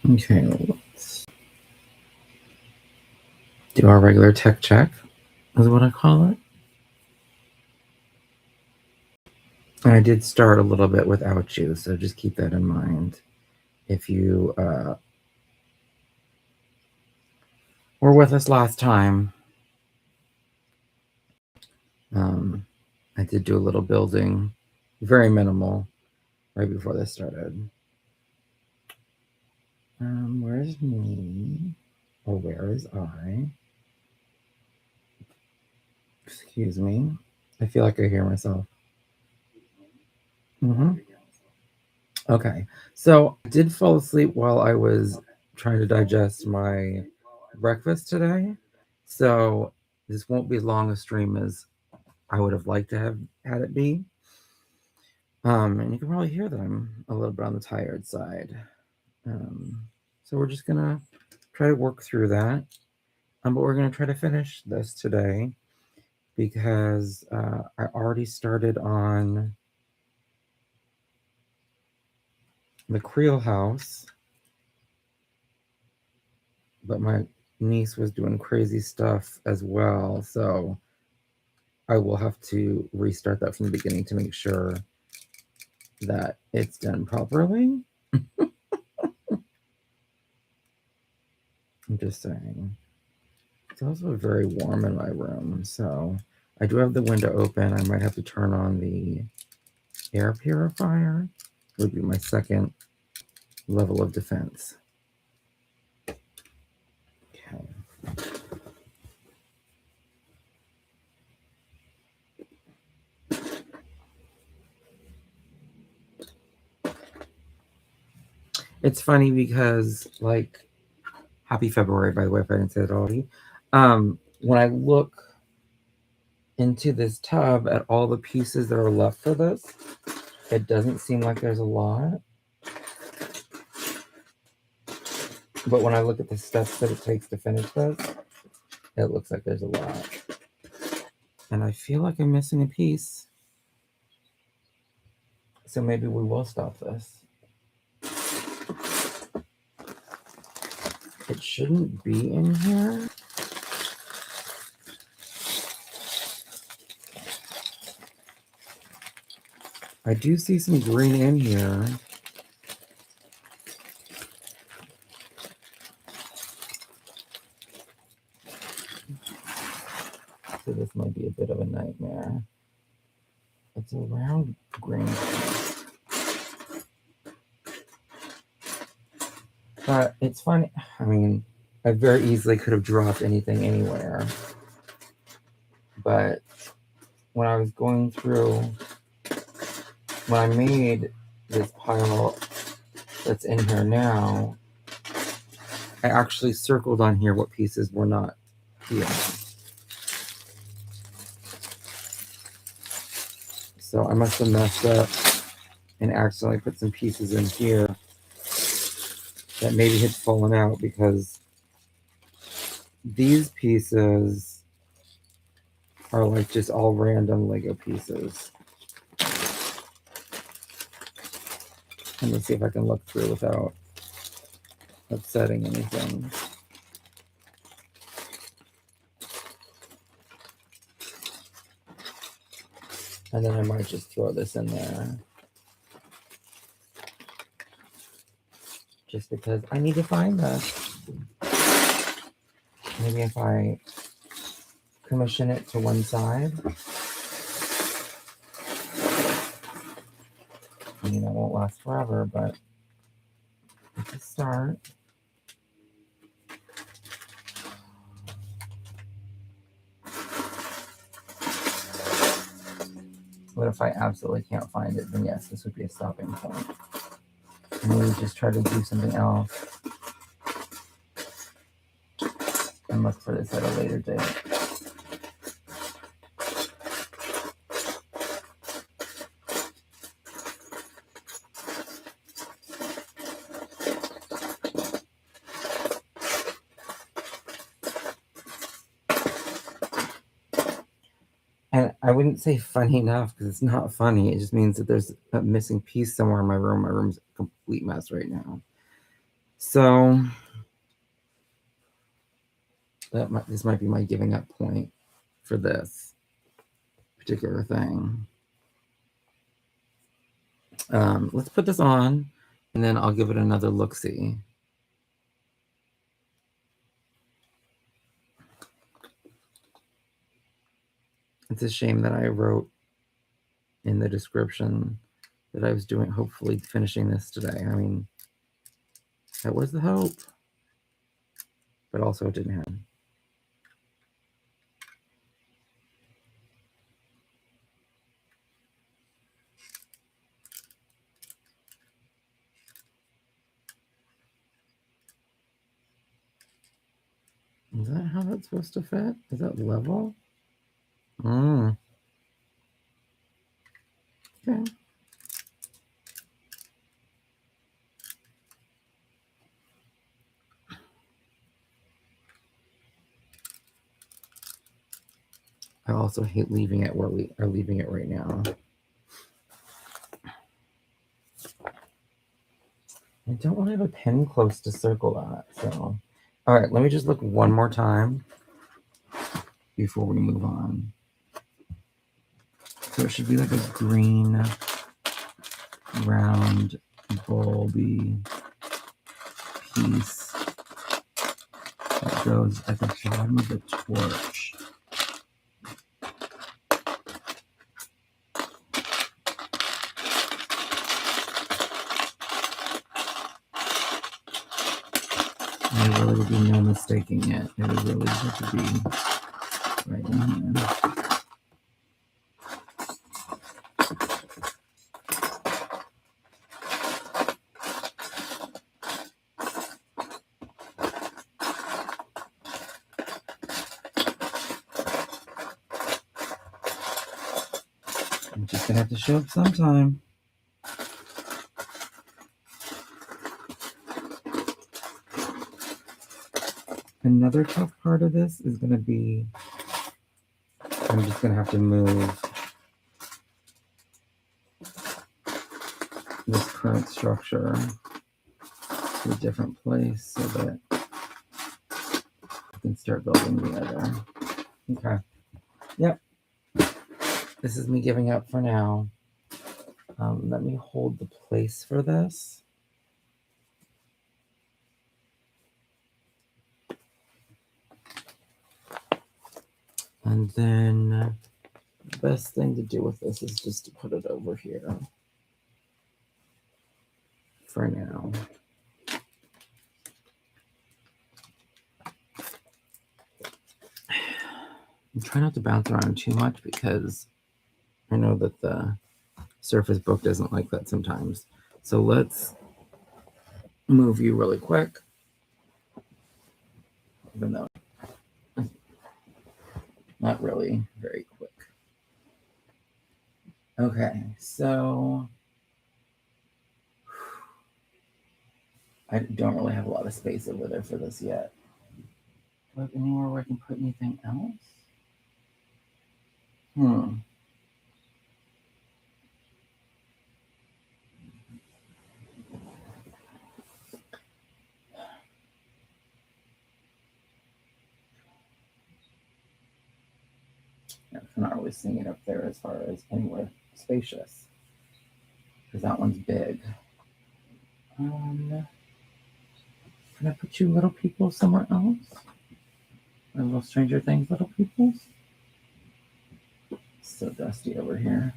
Okay, let's do our regular tech check, is what I call it. And I did start a little bit without you, so just keep that in mind. If you were with us last time, I did do a little building, very minimal, right before this started. Where's me? Or where is I? Excuse me. I feel like I hear myself. Okay. So I did fall asleep while I was trying to digest my breakfast today. So this won't be as long a stream as I would have liked to have had it be. And you can probably hear that I'm a little bit on the tired side. So we're just gonna try to work through that. But we're gonna try to finish this today because I already started on the Creel house, but my niece was doing crazy stuff as well. So I will have to restart that from the beginning to make sure that it's done properly. I'm just saying. It's also very warm in my room, so I do have the window open. I might have to turn on the air purifier. It would be my second level of defense. Okay. It's funny because, like, happy February, by the way, if I didn't say that already. When I look into this tub at all the pieces that are left for this, it doesn't seem like there's a lot. But when I look at the steps that it takes to finish this, it looks like there's a lot. And I feel like I'm missing a piece. So maybe we will stop this. It shouldn't be in here. I do see some green in here. So this might be a bit of a nightmare. It's a round green. But it's funny. I mean, I very easily could have dropped anything anywhere. But when I was going through, when I made this pile that's in here now, I actually circled on here what pieces were not here. So I must have messed up and accidentally put some pieces in here that maybe had fallen out, because these pieces are like just all random Lego pieces. And let's see if I can look through without upsetting anything. And then I might just throw this in there, just because I need to find this. Maybe if I commission it to one side, I mean, it won't last forever, but it's a start. But if I absolutely can't find it, then yes, this would be a stopping point. And maybe just try to do something else and look for this at a later date. And I wouldn't say funny enough, because it's not funny. It just means that there's a missing piece somewhere in my room. My room's a complete mess right now. So this might be my giving up point for this particular thing. Let's put this on, and then I'll give it another look-see. It's a shame that I wrote in the description that I was hopefully finishing this today. I mean, that was the hope, but also it didn't happen. Is that how that's supposed to fit? Is that level? Okay. I also hate leaving it where we are leaving it right now. I don't want to have a pen close to circle that. So, all right, let me just look one more time before we move on. So it should be like a green, round, bulby piece that goes at the bottom of the torch. There really would be no mistaking it. It would really have to be right in here. I'm just gonna have to show it sometime. Another tough part of this is going to be, I'm just going to have to move this current structure to a different place so that I can start building the other. Okay. Yep. This is me giving up for now. Let me hold the place for this. And then the best thing to do with this is just to put it over here for now. I'm trying not to bounce around too much because I know that the Surface Book doesn't like that sometimes. So let's move you really quick, even though not really very quick. Okay, so I don't really have a lot of space over there for this yet. Do I have anywhere where I can put anything else? Yeah, I'm not really seeing it up there as far as anywhere spacious, because that one's big. Can I put you little people somewhere else? A little Stranger Things little peoples? It's so dusty over here.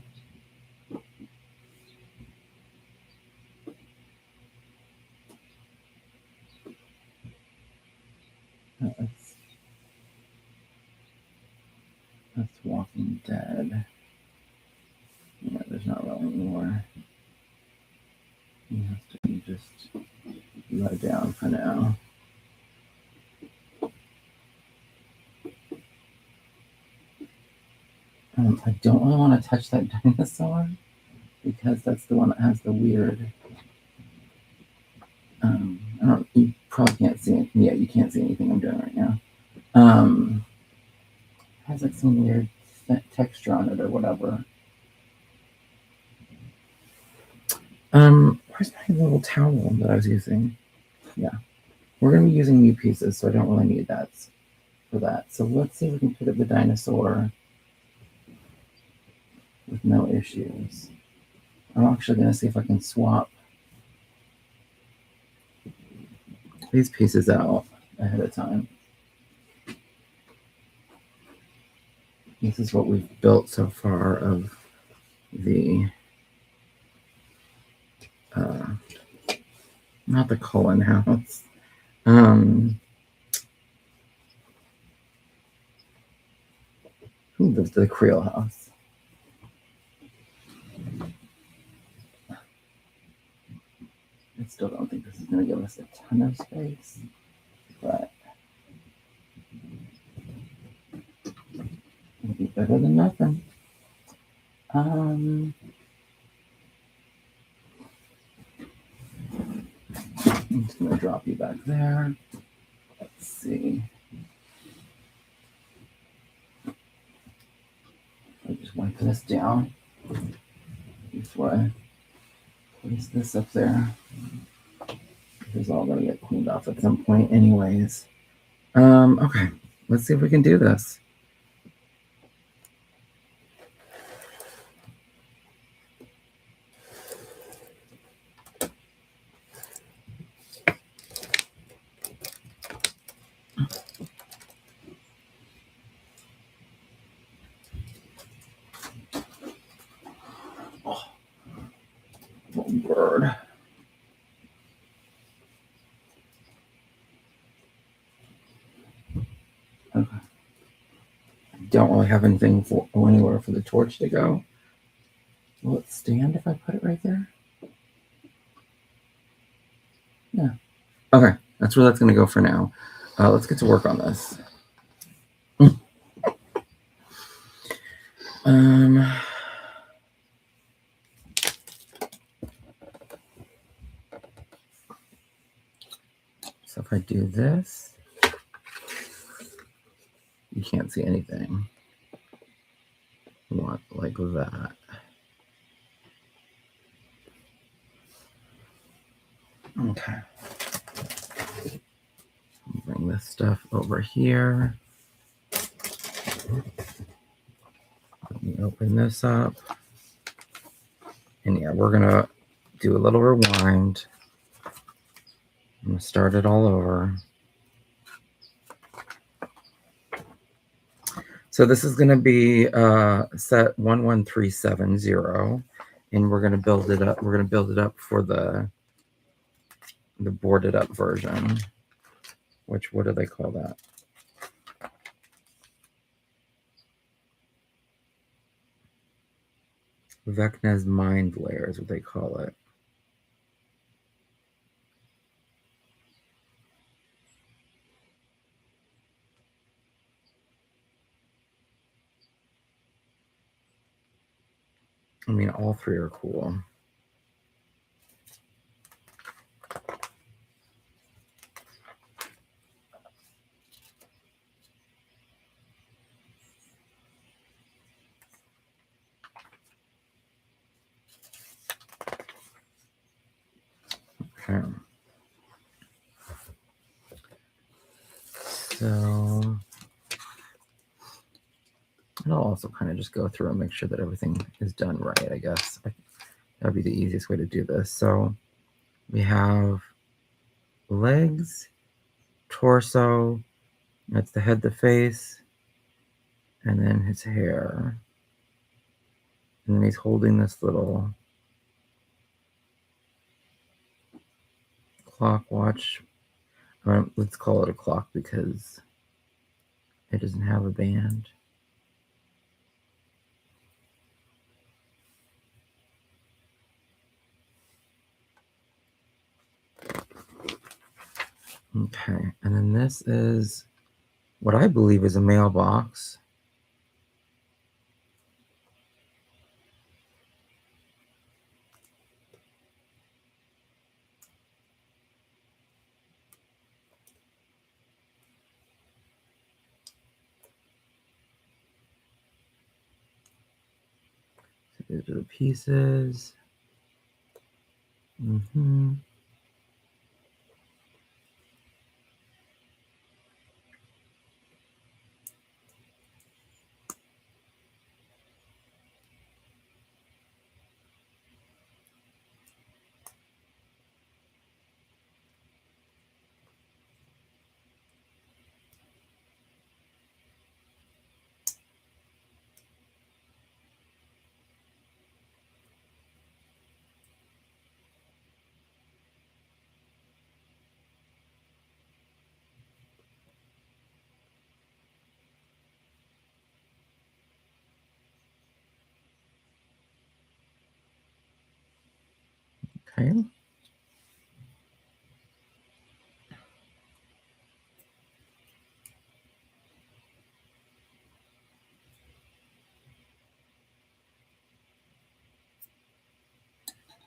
That's Walking Dead. Yeah, there's not really anymore. You have to just let it down for now. I don't really want to touch that dinosaur because that's the one that has the weird. You probably can't see it. Yeah, you can't see anything I'm doing right now. Has like some weird texture on it or whatever. Where's my little towel that I was using? Yeah. We're going to be using new pieces, so I don't really need that for that. So let's see if we can put up the dinosaur with no issues. I'm actually going to see if I can swap these pieces out ahead of time. This is what we've built so far of the, not the Cullen house. The Creel house. I still don't think this is going to give us a ton of space, but it'll be better than nothing. I'm just going to drop you back there. Let's see. I just wipe this down before I place this up there. This is all going to get cleaned off at some point anyways. Okay, let's see if we can do this. Oh, bird. Okay. Don't really have anything anywhere for the torch to go. Will it stand if I put it right there? Yeah. Okay, that's where that's going to go for now. Let's get to work on this. So if I do this, you can't see anything. Want like that. Okay. Bring this stuff over here. Let me open this up. And yeah, we're going to do a little rewind. I'm going to start it all over. So this is going to be set 11370, and we're going to build it up. We're going to build it up for the boarded up version. Which, what do they call that? Vecna's Mind Layer is what they call it. I mean, all three are cool. Okay. So I'll also kind of just go through and make sure that everything is done right, I guess. That'd be the easiest way to do this. So we have legs, torso, that's the head, the face, and then his hair. And then he's holding this little clock watch. Let's call it a clock because it doesn't have a band. Okay, and then this is what I believe is a mailbox. So these are the pieces. Okay.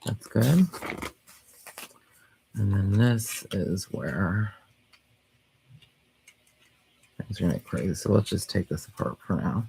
That's good. And then this is where things are going to get crazy. So let's just take this apart for now.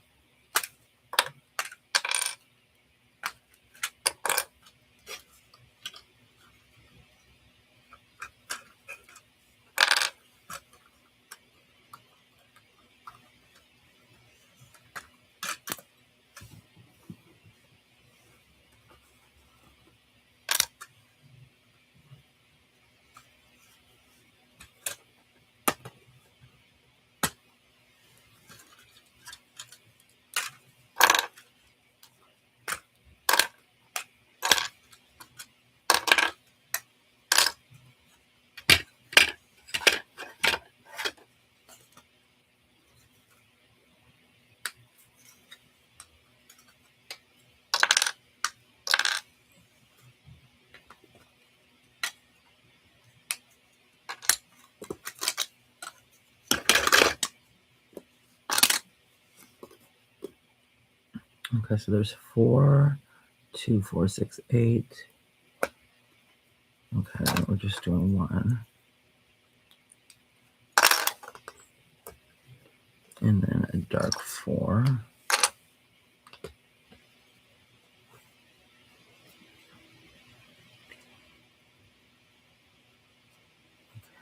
Okay, so there's 4, 2, 4, 6, 8. Okay, we're just doing 1. And then a dark 4.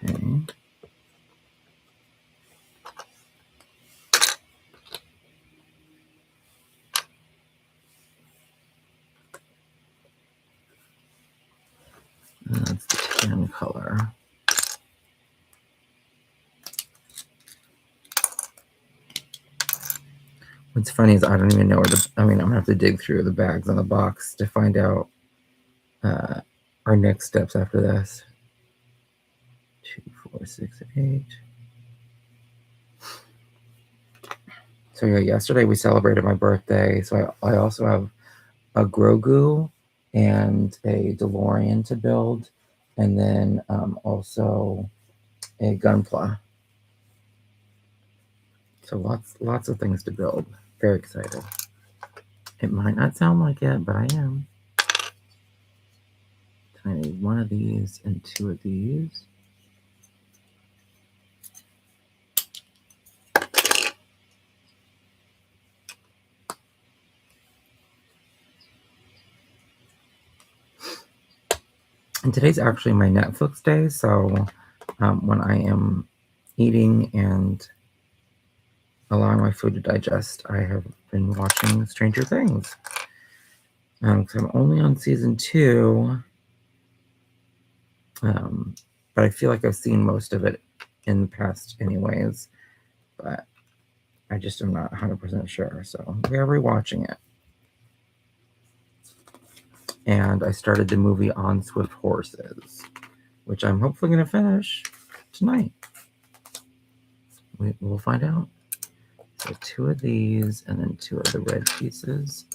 Okay. And that's the tan color. What's funny is I don't even know where I'm going to have to dig through the bags on the box to find out our next steps after this. 2, 4, 6, 8. So yeah, yesterday we celebrated my birthday. So I also have a Grogu and a DeLorean to build, and then also a Gunpla. So lots of things to build. Very excited. It might not sound like it, but I am. I need 1 of these and 2 of these. And today's actually my Netflix day, so when I am eating and allowing my food to digest, I have been watching Stranger Things. Because I'm only on season 2, but I feel like I've seen most of it in the past anyways, but I just am not 100% sure, so we're rewatching it. And I started the movie On Swift Horses, which I'm hopefully going to finish tonight. We'll find out. So 2 of these, and then 2 of the red pieces.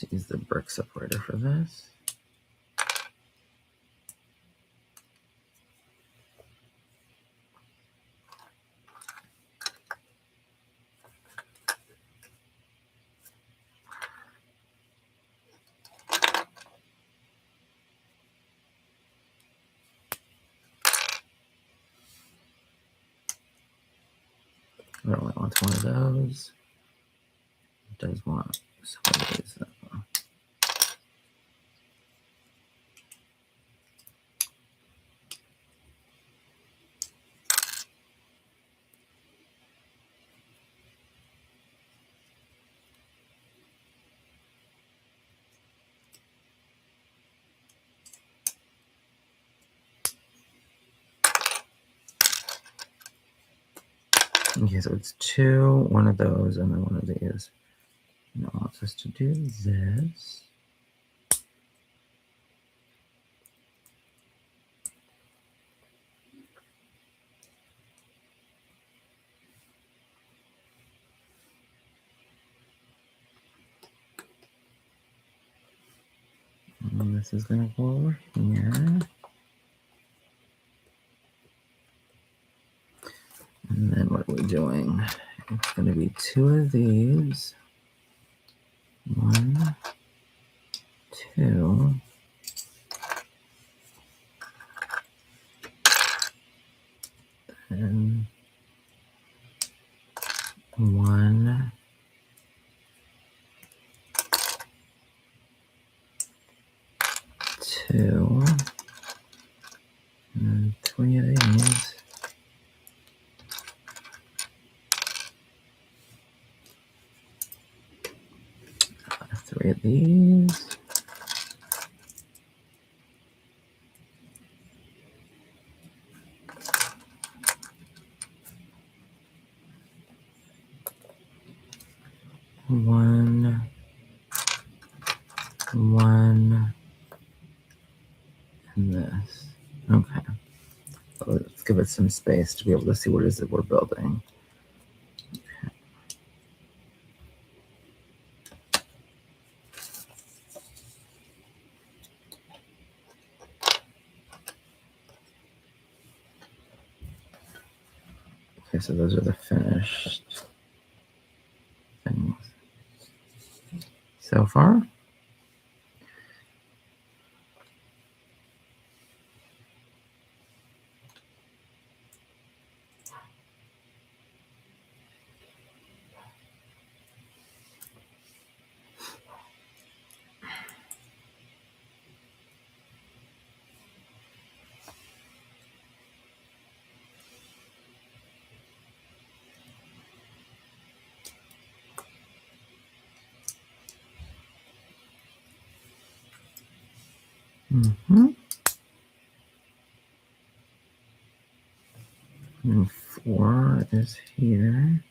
Let's use the brick separator for this. It only wants 1 of those. It does want some of these. Okay, so it's two, one of those, and then one of these. And it wants us to do this. And this is going to go over here. And then what are we doing? It's going to be two of these. One, two. And one, two, and three of these. Three of these. One, and this. Okay. Let's give it some space to be able to see what it is that we're building. Okay, so those are the finished things so far. And 4 is here.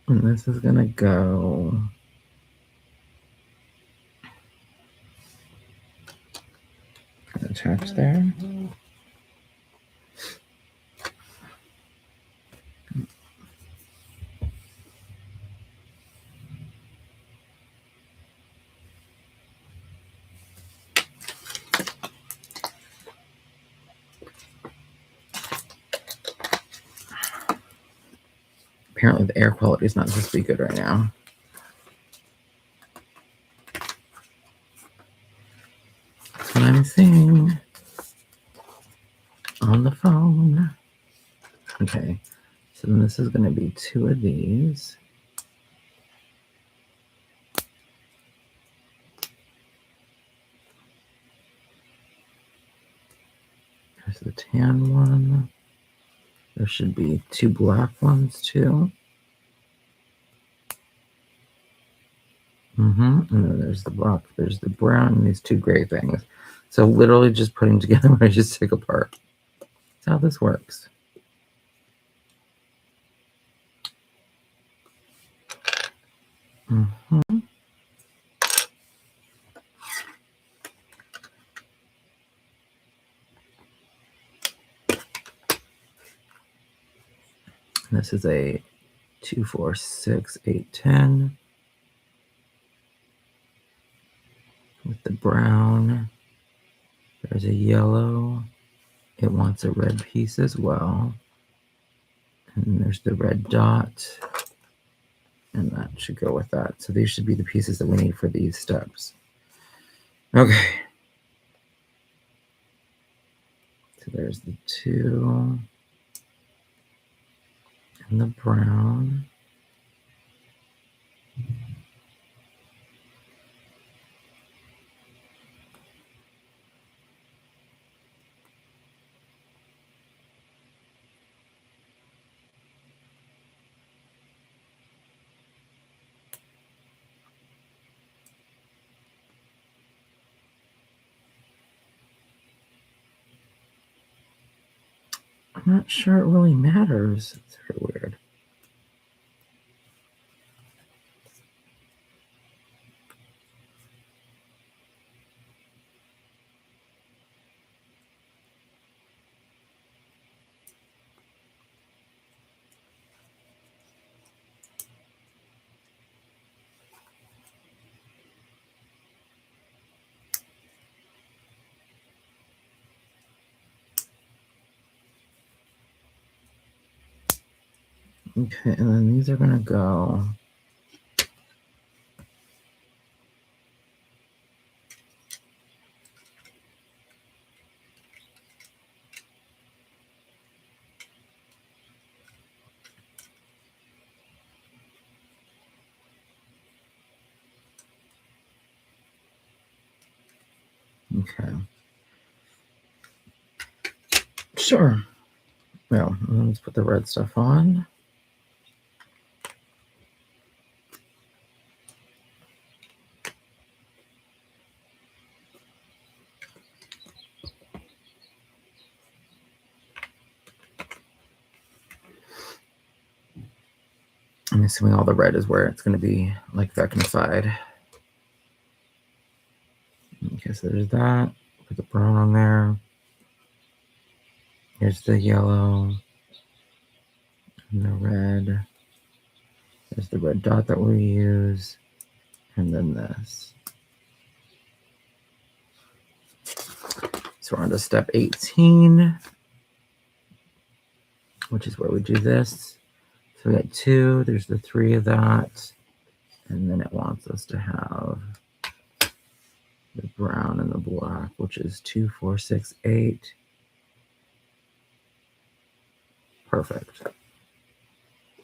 And this is going to go attach there. Apparently the air quality is not supposed to be good right now. That's what I'm seeing on the phone. Okay, so then this is going to be 2 of these. There's the tan one. There should be 2 black ones too. And then there's the black, there's the brown, and these 2 gray things. So literally just putting together what I just took apart. That's how this works. This is a 2, 4, 6, 8, 10 with the brown. There's a yellow. It wants a red piece as well. And there's the red dot. And that should go with that. So these should be the pieces that we need for these steps. Okay. So there's the 2 and the brown. I'm not sure it really matters. It's very weird. Okay, and then these are going to go. Okay. Sure. Well, let's put the red stuff on. I'm assuming all the red is where it's going to be like vecnified. Okay, so there's that. Put the brown on there. Here's the yellow and the red. There's the red dot that we use. And then this. So we're on to step 18, which is where we do this. So we got 2, there's the 3 of that. And then it wants us to have the brown and the black, which is 2, 4, 6, 8. Perfect.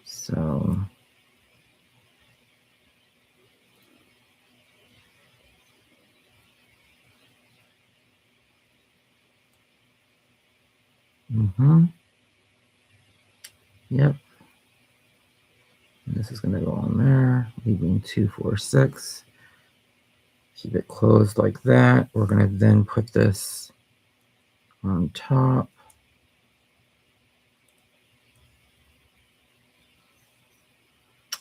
So yep. And this is going to go on there, leaving 2, 4, 6. Keep it closed like that. We're going to then put this on top.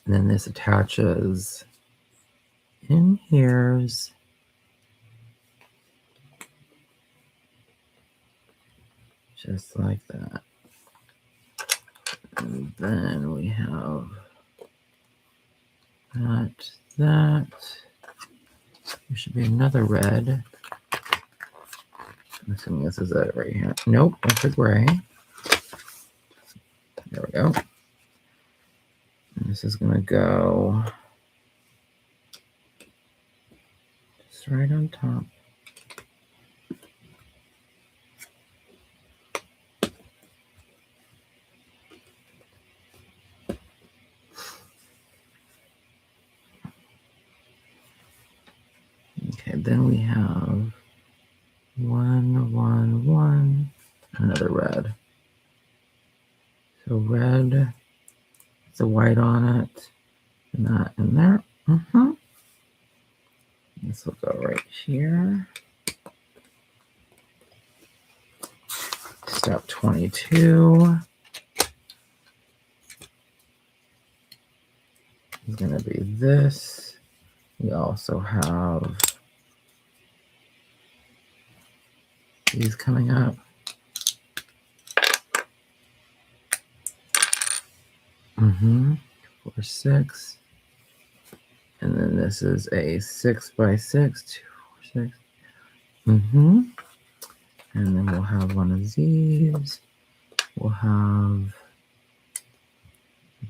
And then this attaches in here's. Just like that. And then we have that. There should be another red. I'm assuming this is it right here. Nope, that's a gray. There we go. And this is going to go just right on top. Okay, then we have 1, 1, 1, another red. So red, it's a white on it, and that in there. This will go right here. Step 22 is going to be this. We also have these coming up. For 6. And then this is a 6 by 6, 2, 4, 6. And then we'll have one of these. We'll have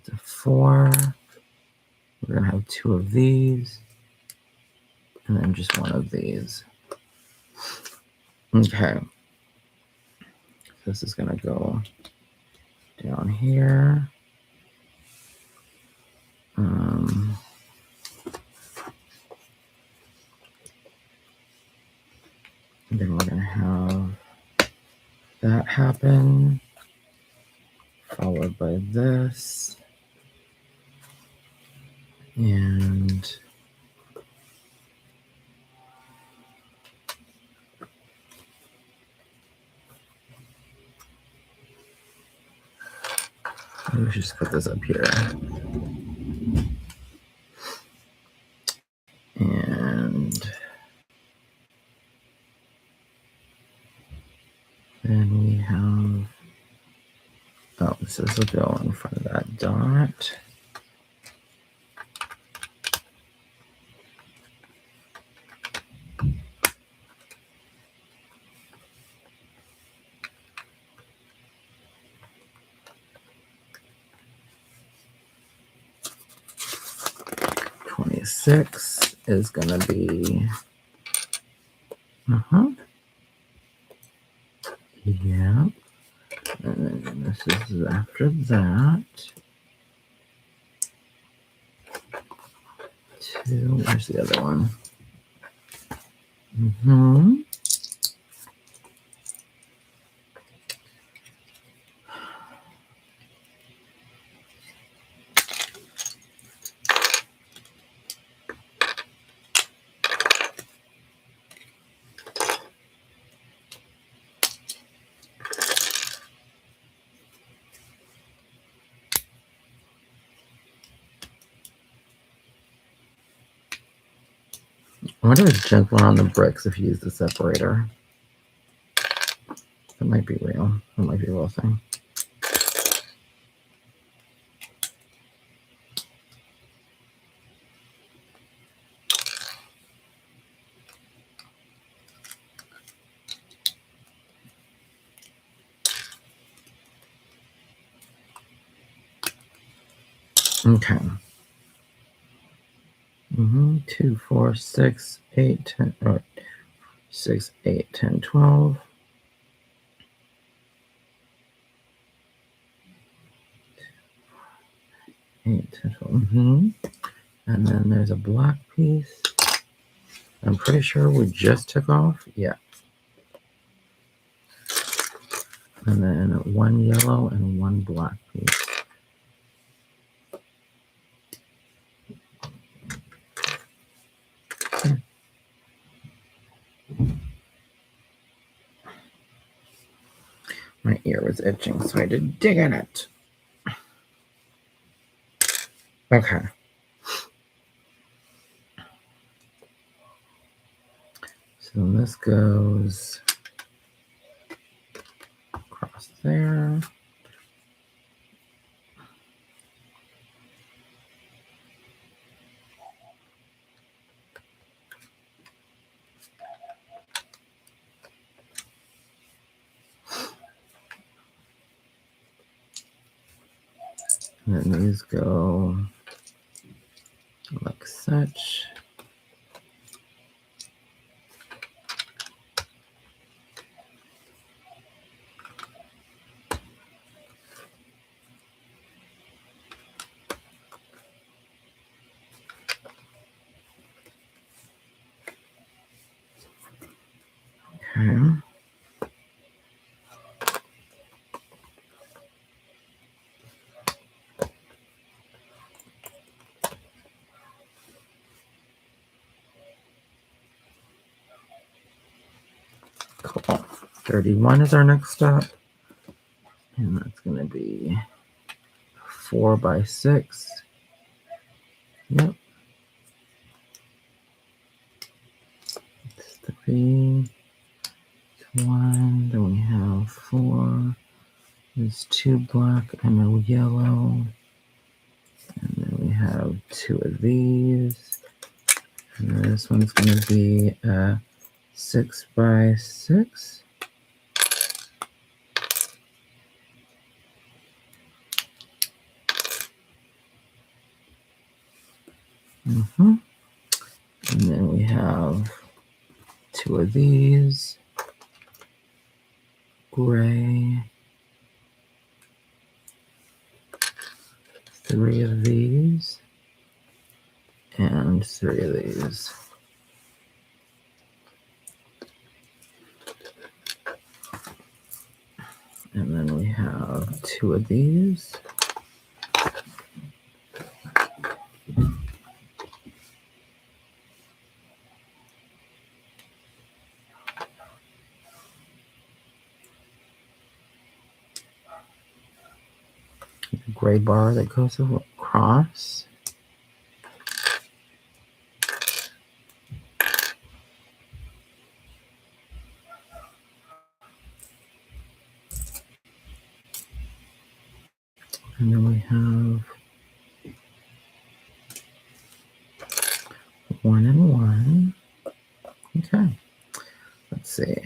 the 4. We're going to have 2 of these. And then just 1 of these. Okay. This is going to go down here. Then we're going to have that happen, followed by this. And Maybe we should just put this up here. And then we have, oh, so this will go in front of that dot. Six is going to be, yeah. And then this is after that. 2, where's the other one? I wonder if it's gentler on the bricks if you use the separator. That might be real. That might be a real thing. Okay. 2, 4, 6, 8, 10, or 6, 8, 10, 12. 8, 10, 12. And then there's a black piece. I'm pretty sure we just took off. Yeah. And then 1 yellow and 1 black piece. My ear was itching, so I had to dig in it. Okay. So this goes across there. And then these go like such. Okay. Cool. 31 is our next step. And that's going to be 4 by 6. Yep. 3, 1. Then we have 4. There's 2 black and a yellow. And then we have 2 of these. And this one's going to be 6 by 6. And then we have 2 of these, gray, 3 of these, and 3 of these. And then we have 2 of these. gray bar that goes across. And then we have 1 and 1. Okay, let's see.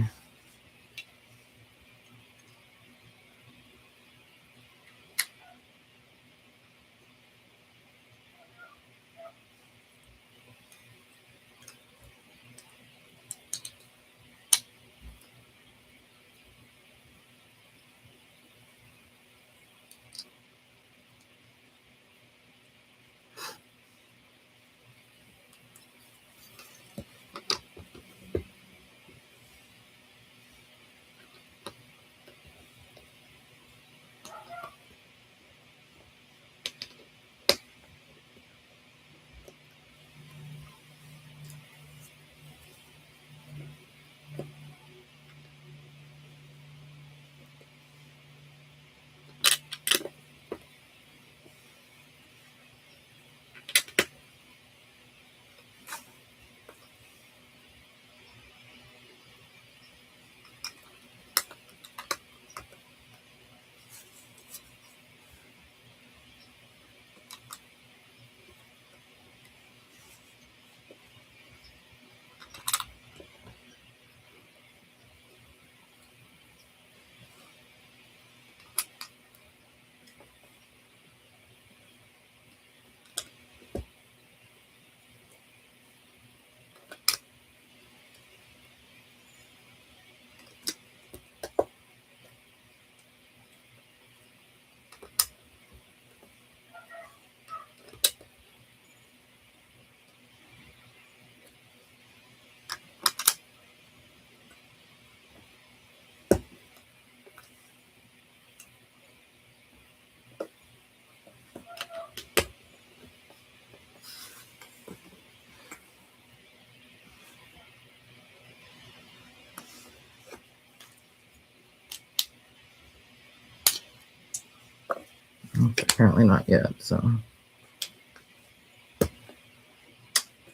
Okay, apparently not yet, so.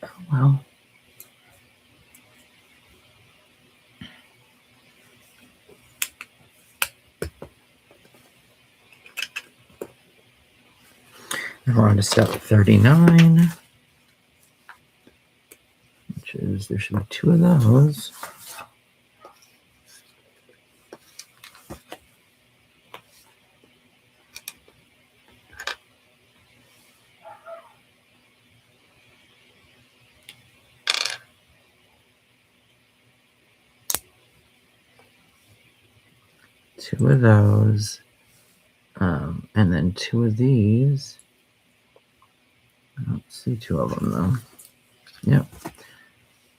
Oh, well. And we're on to step 39, which is, there should be 2 of those. Two of those, and then 2 of these. I don't see 2 of them though. Yep.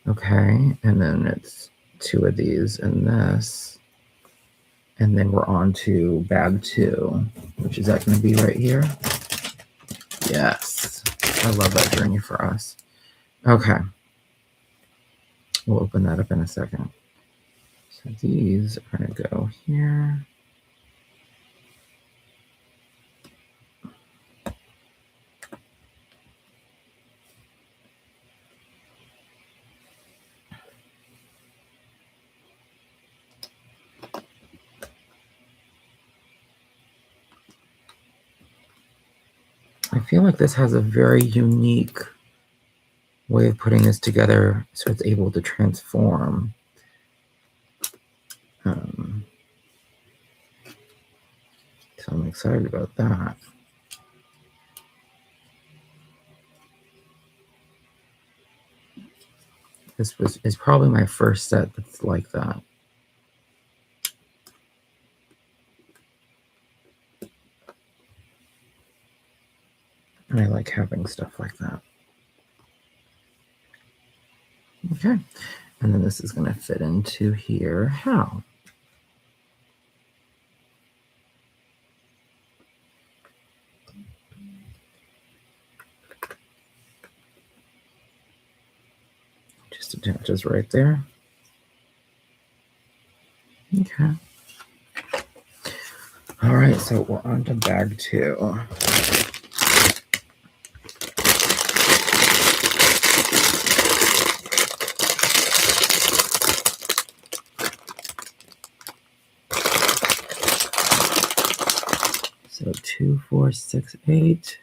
Okay, and then it's 2 of these and this, and then we're on to bag 2, which is that going to be right here? Yes, I love that journey for us. Okay, we'll open that up in a second. So these are going to go here. I feel like this has a very unique way of putting this together so it's able to transform. So I'm excited about that. This is probably my first set that's like that. And I like having stuff like that. Okay, and then this is going to fit into here. How? Just attaches right there. Okay. All right, so we're on to bag 2. So 2, 4, 6, 8.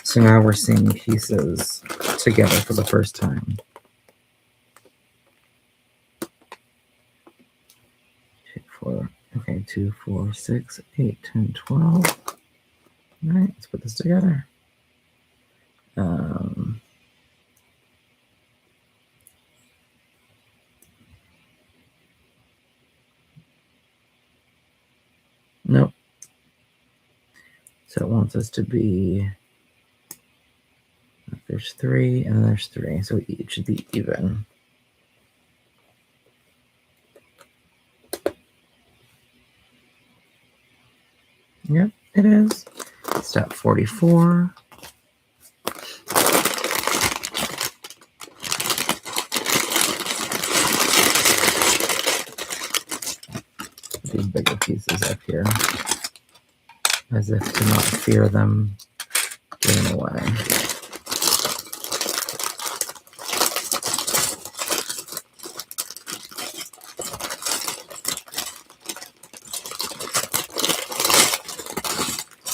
So now we're seeing pieces together for the first time. 2, 4, okay, 2, 4, 6, 8, 10, 12. All right, let's put this together. Nope. So it wants us to be, there's 3 and there's 3, so each should be even. Yep, it is. Step 44. These bigger pieces up here, as if to not fear them getting away.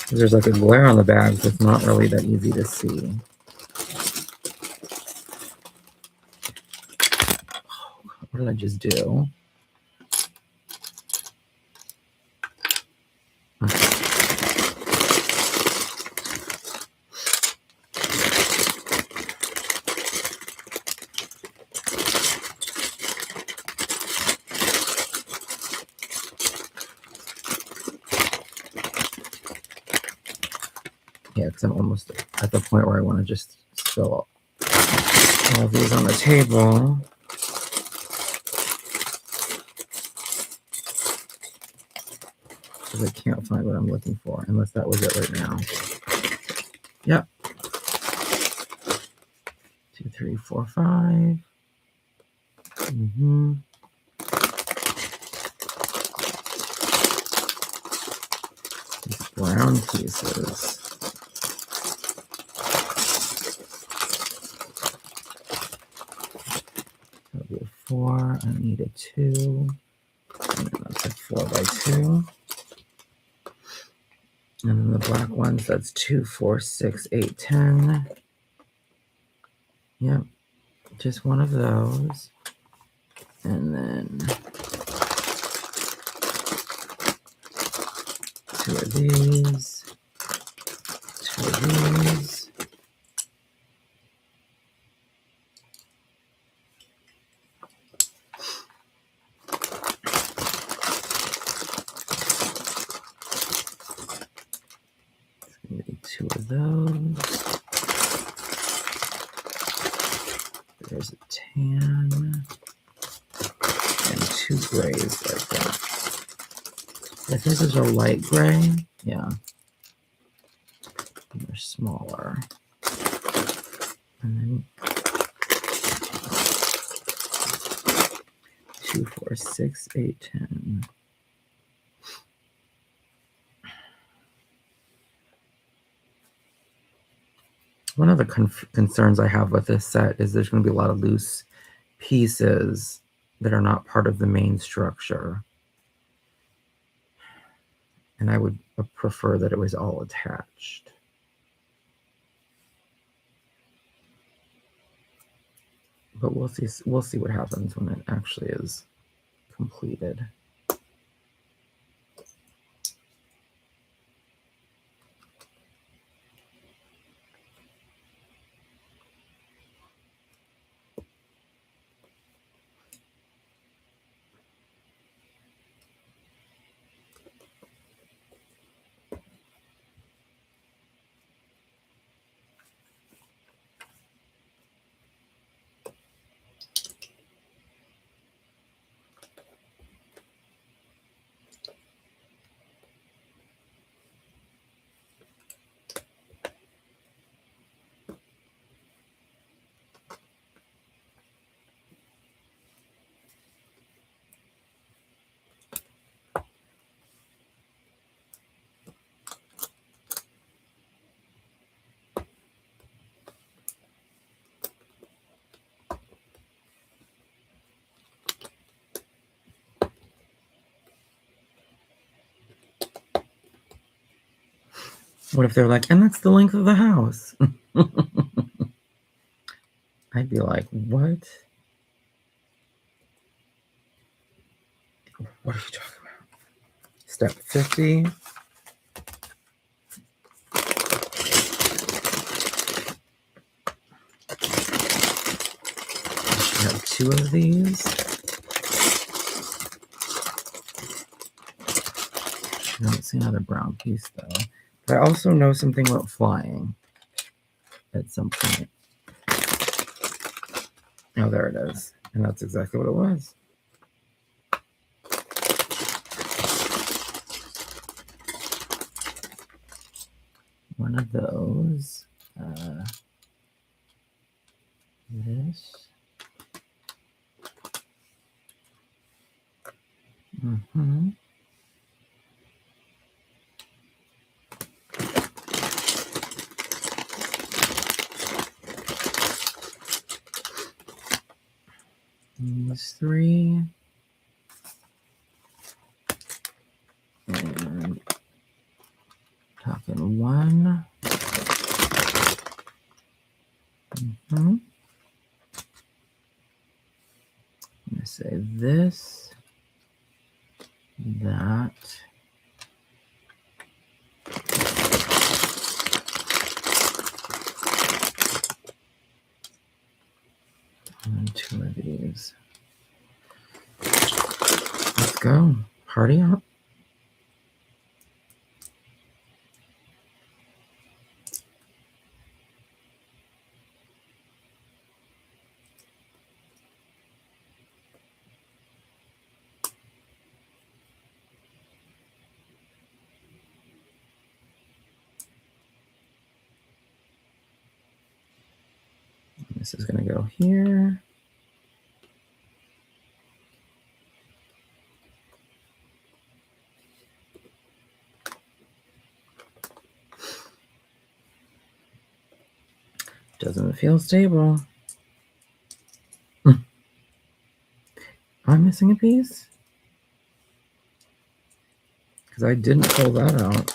There's like a glare on the bag, so it's not really that easy to see. What did I just do? Okay. Yeah, because I'm almost at the point where I want to just spill all of these on the table. Because I can't find what I'm looking for, unless that was it right now. Yep. 2, 3, 4, 5. These brown pieces. That'll be a 4. I need a 2. And then that's a 4 by 2. And then the black ones, that's 2, 4, 6, 8, 10. Yep, just one of those. And then 2 of these, 2 of these. Maybe 2 of those. There's a tan and 2 grays like that. I think those are light gray. Yeah. And they're smaller. And then 2, 4, 6, 8, 10. One of the concerns I have with this set is there's going to be a lot of loose pieces that are not part of the main structure. And I would prefer that it was all attached. But we'll see what happens when it actually is completed. What if they're like, and that's the length of the house? I'd be like, what? What are you talking about? Step 50. I have 2 of these. I don't see another brown piece though. But I also know something about flying at some point. Oh, there it is. And that's exactly what it was. One of those. This. Mm-hmm. These 3. And talking 1. Mm-hmm. I'm going to say this, that, and 2 of these. Let's go. Party up. This is going to go here. Doesn't feel stable. I'm missing a piece? Because I didn't pull that out.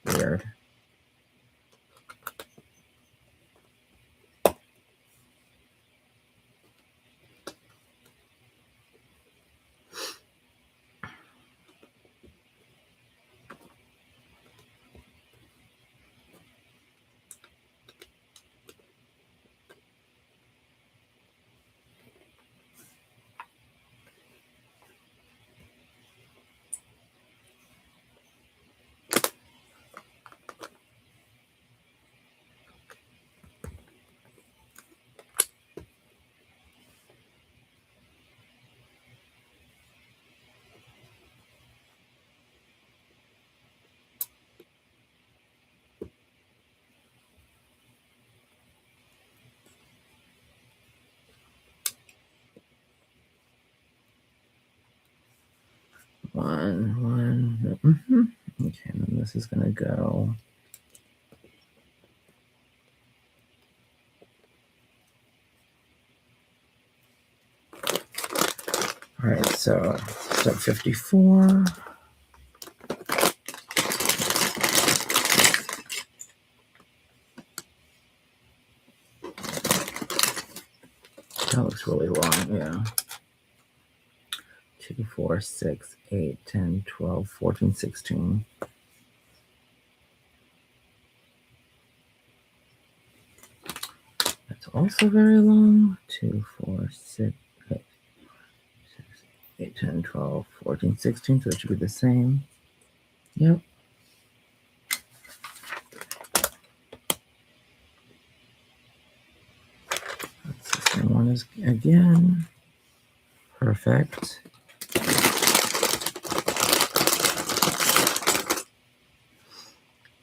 Yeah. Weird. One. Mm-hmm. Okay, and then this is going to go. All right, so step 54. That looks really long, yeah. 2, 4, 6, 8, 10, 12, 14, 16. That's also very long. 2, 4, 6, 8, 8, 10, 12, 14, 16. So it should be the same. Yep. That's the same one as again. Perfect.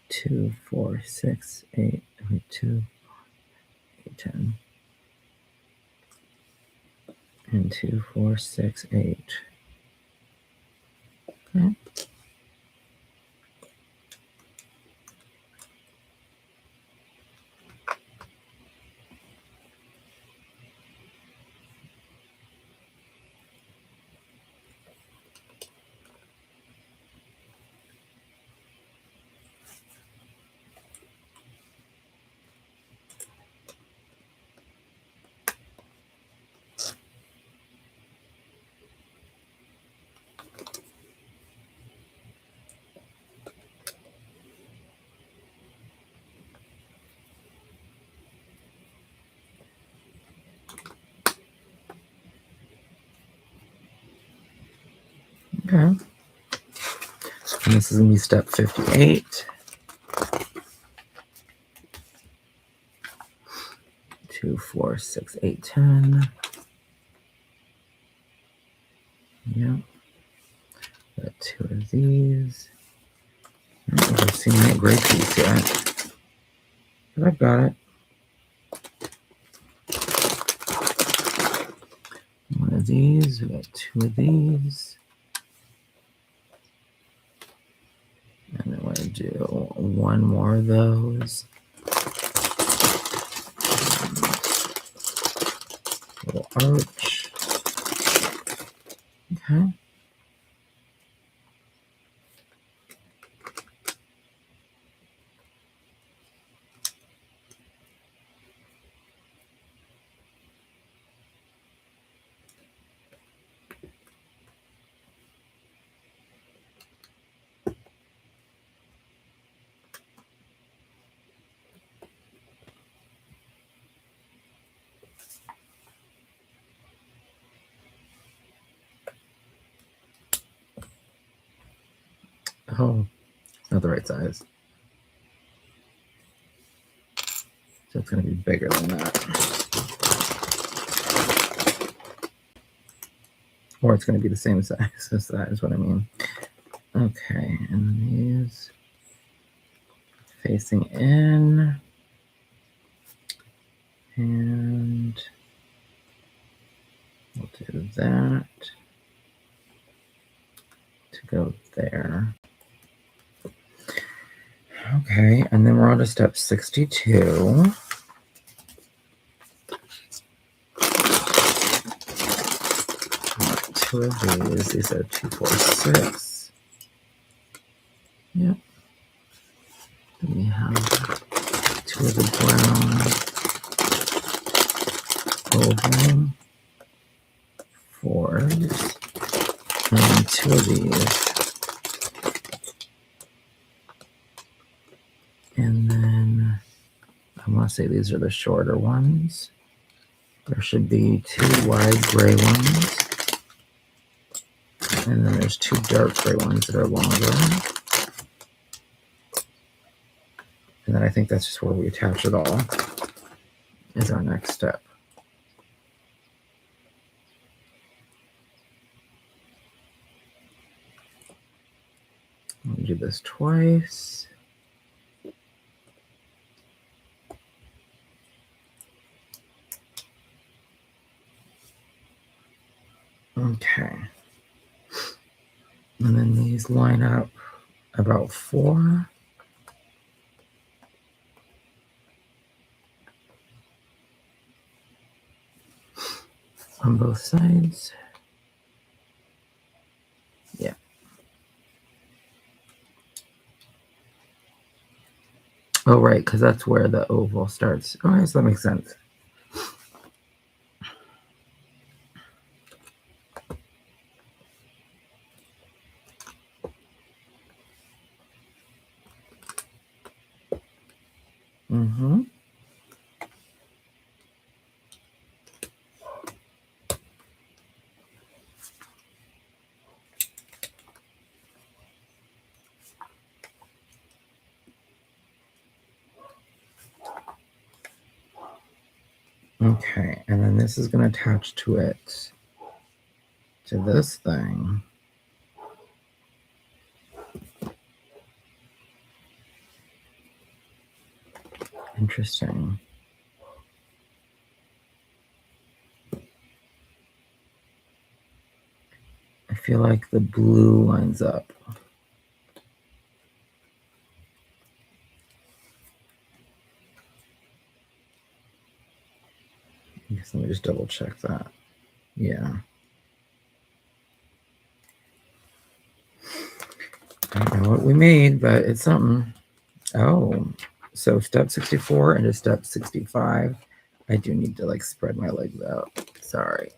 Two, 4, 6, 8, 2, 8, 10. And 2, 4, 6, 8. Okay. Okay. And this is going to be step 58. 2, 4, 6, 8, 10. Yep. Got 2 of these. I don't know if I've seen that gray piece yet, but I've got it. 1 of these. We got 2 of these. And then we're going to do 1 more of those. Little arch. Okay. Oh, not the right size. So it's going to be bigger than that. Or it's going to be the same size as that is what I mean. Okay, and these facing in. And we'll do that to go there. Okay, and then we're on to step 62. Two of these. These are 2, 4, 6. Yep. Then we have 2 of the brown oval 4s, and 2 of these. And then I want to say these are the shorter ones. There should be 2 wide gray ones. And then there's 2 dark gray ones that are longer. And then I think that's just where we attach it all, is our next step. We'll do this twice. Okay. And then these line up about 4. On both sides. Yeah. Oh, right, because that's where the oval starts. Oh, yes, that makes sense. Mm-hmm. Okay, and then this is going to attach to it, to this thing. Interesting. I feel like the blue lines up. I guess let me just double check that. Yeah. I don't know what we made, but it's something. Oh, so step 64 into step 65. I do need to like spread my legs out. Sorry.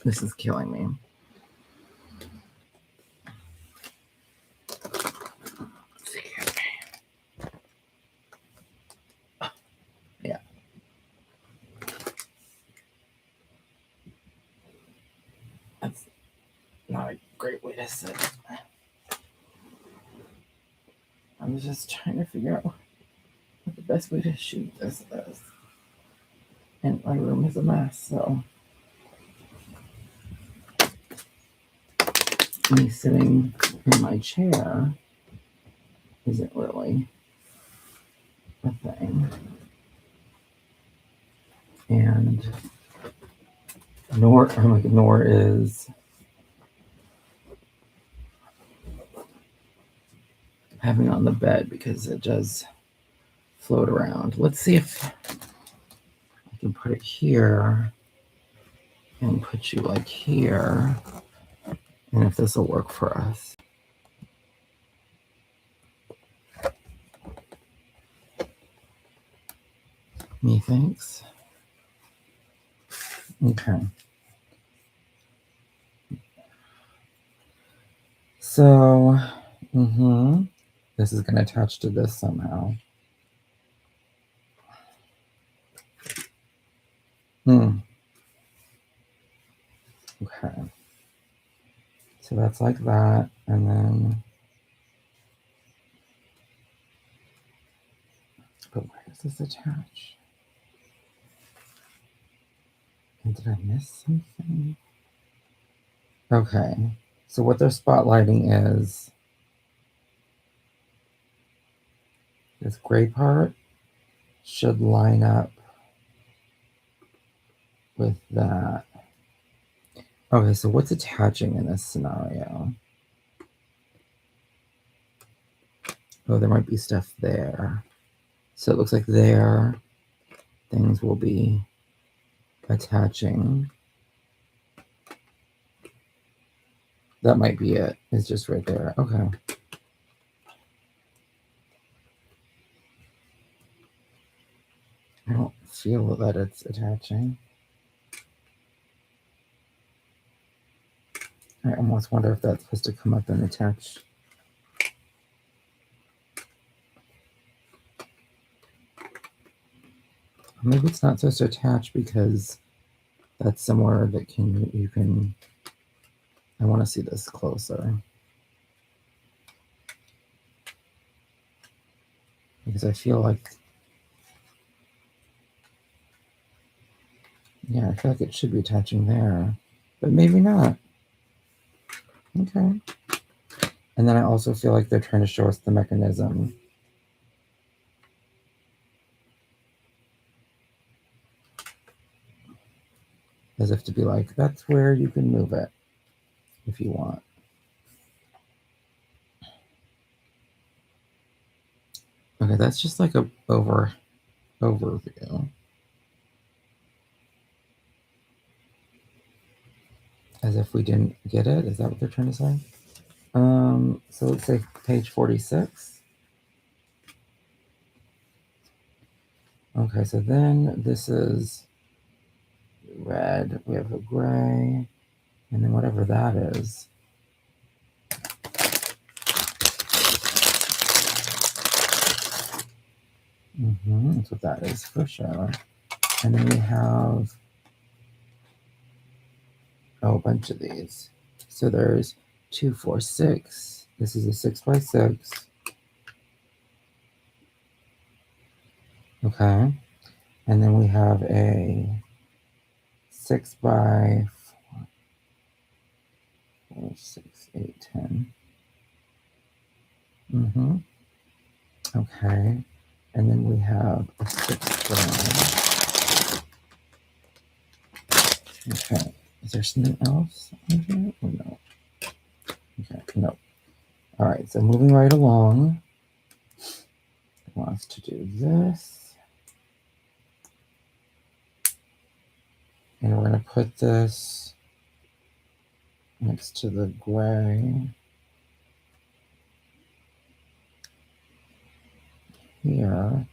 This is killing me. Yeah. That's not great way to sit. I'm just trying to figure out what the best way to shoot this is. And my room is a mess, so me sitting in my chair isn't really a thing. And nor is having it on the bed because it does float around. Let's see if I can put it here and put you like here, and if this will work for us. Methinks. Okay. So, this is going to attach to this somehow. Okay. So that's like that, and then, but where does this attach? And did I miss something? Okay. So what they're spotlighting is this gray part should line up with that. Okay, so what's attaching in this scenario? Oh, there might be stuff there. So it looks like there, things will be attaching. That might be it. It's just right there. Okay. I don't feel that it's attaching. I almost wonder if that's supposed to come up and attach. Maybe it's not supposed to attach because that's somewhere that you can. I want to see this closer. Because I feel like, yeah, I feel like it should be attaching there, but maybe not. Okay. And then I also feel like they're trying to show us the mechanism. As if to be like, that's where you can move it if you want. Okay, that's just like a overview. As if we didn't get it. Is that what they're trying to say? So let's say page 46. Okay, so then this is red. We have a gray, and then whatever that is. That's what that is for sure. And then we have a bunch of these. So there's 2, 4, 6. This is a 6 by 6. Okay. And then we have a 6 by 4, 6, 8, 10. Okay. And then we have a 6 by. Okay. Is there something else on here? Oh, no. Okay. No. All right. So moving right along. It wants to do this. And we're going to put this next to the gray here.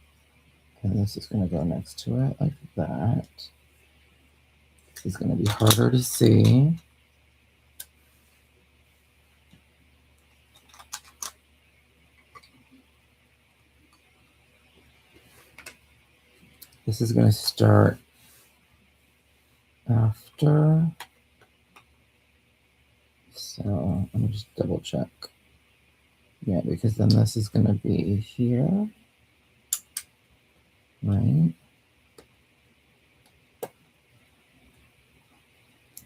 And this is going to go next to it like that. This is going to be harder to see. This is going to start after. So let me just double check. Yeah, because then this is going to be here, right?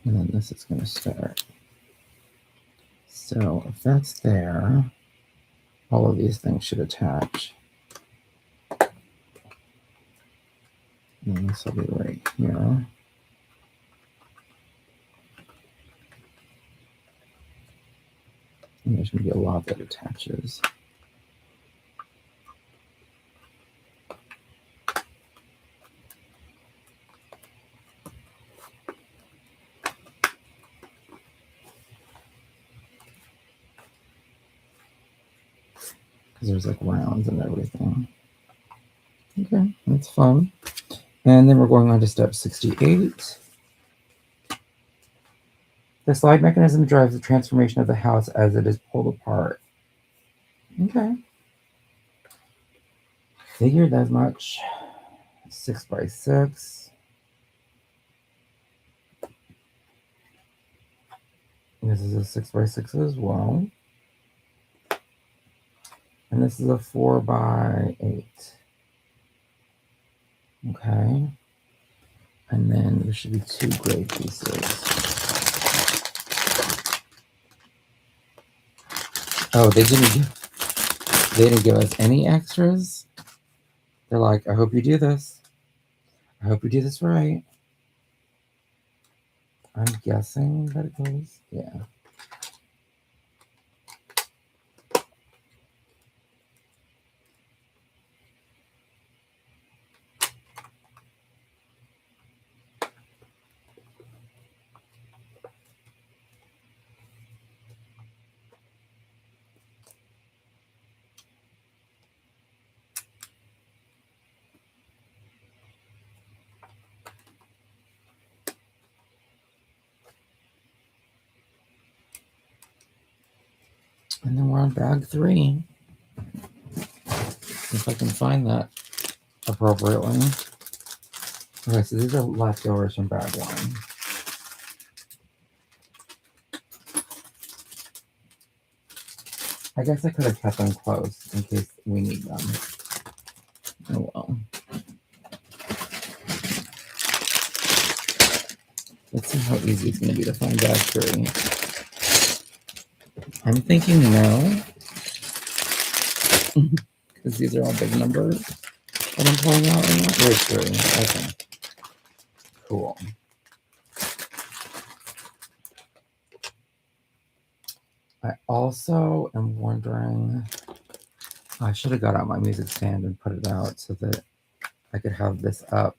And then this is going to start. So if that's there, all of these things should attach. And this will be right here. And there's going to be a lot that attaches. Because there's like rounds and everything. Okay, that's fun. And then we're going on to step 68. The slide mechanism drives the transformation of the house as it is pulled apart. Okay. Figured as much. 6x6. This is a 6x6 as well. And this is a 4x8. Okay. And then there should be 2 gray pieces. Oh, they didn't give us any extras. They're like, I hope you do this. I hope you do this right. I'm guessing that it goes, yeah. And then we're on bag 3. If I can find that appropriately. Okay, so these are leftovers from bag 1. I guess I could have kept them close in case we need them. Oh well. Let's see how easy it's going to be to find bag 3. I'm thinking no. Because these are all big numbers that I'm pulling out right now. Where's 3? Okay. Cool. I also am wondering, I should have got out my music stand and put it out so that I could have this up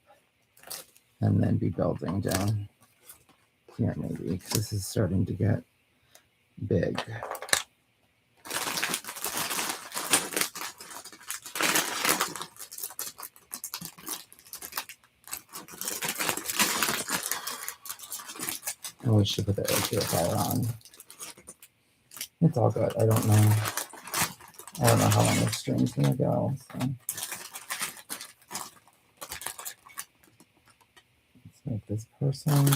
and then be building down here maybe, because this is starting to get big. And we should put the air purifier on. It's all good. I don't know how long this string's gonna go. So let's make this person.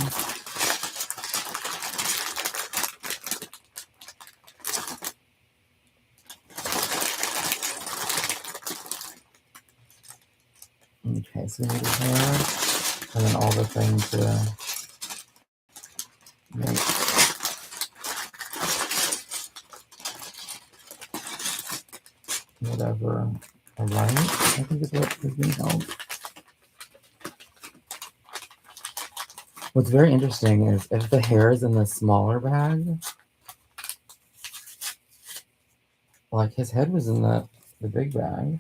Okay, so we need a hair, and then all the things to make whatever a light, I think is what is being held. What's very interesting is if the hair is in the smaller bag, like his head was in the big bag.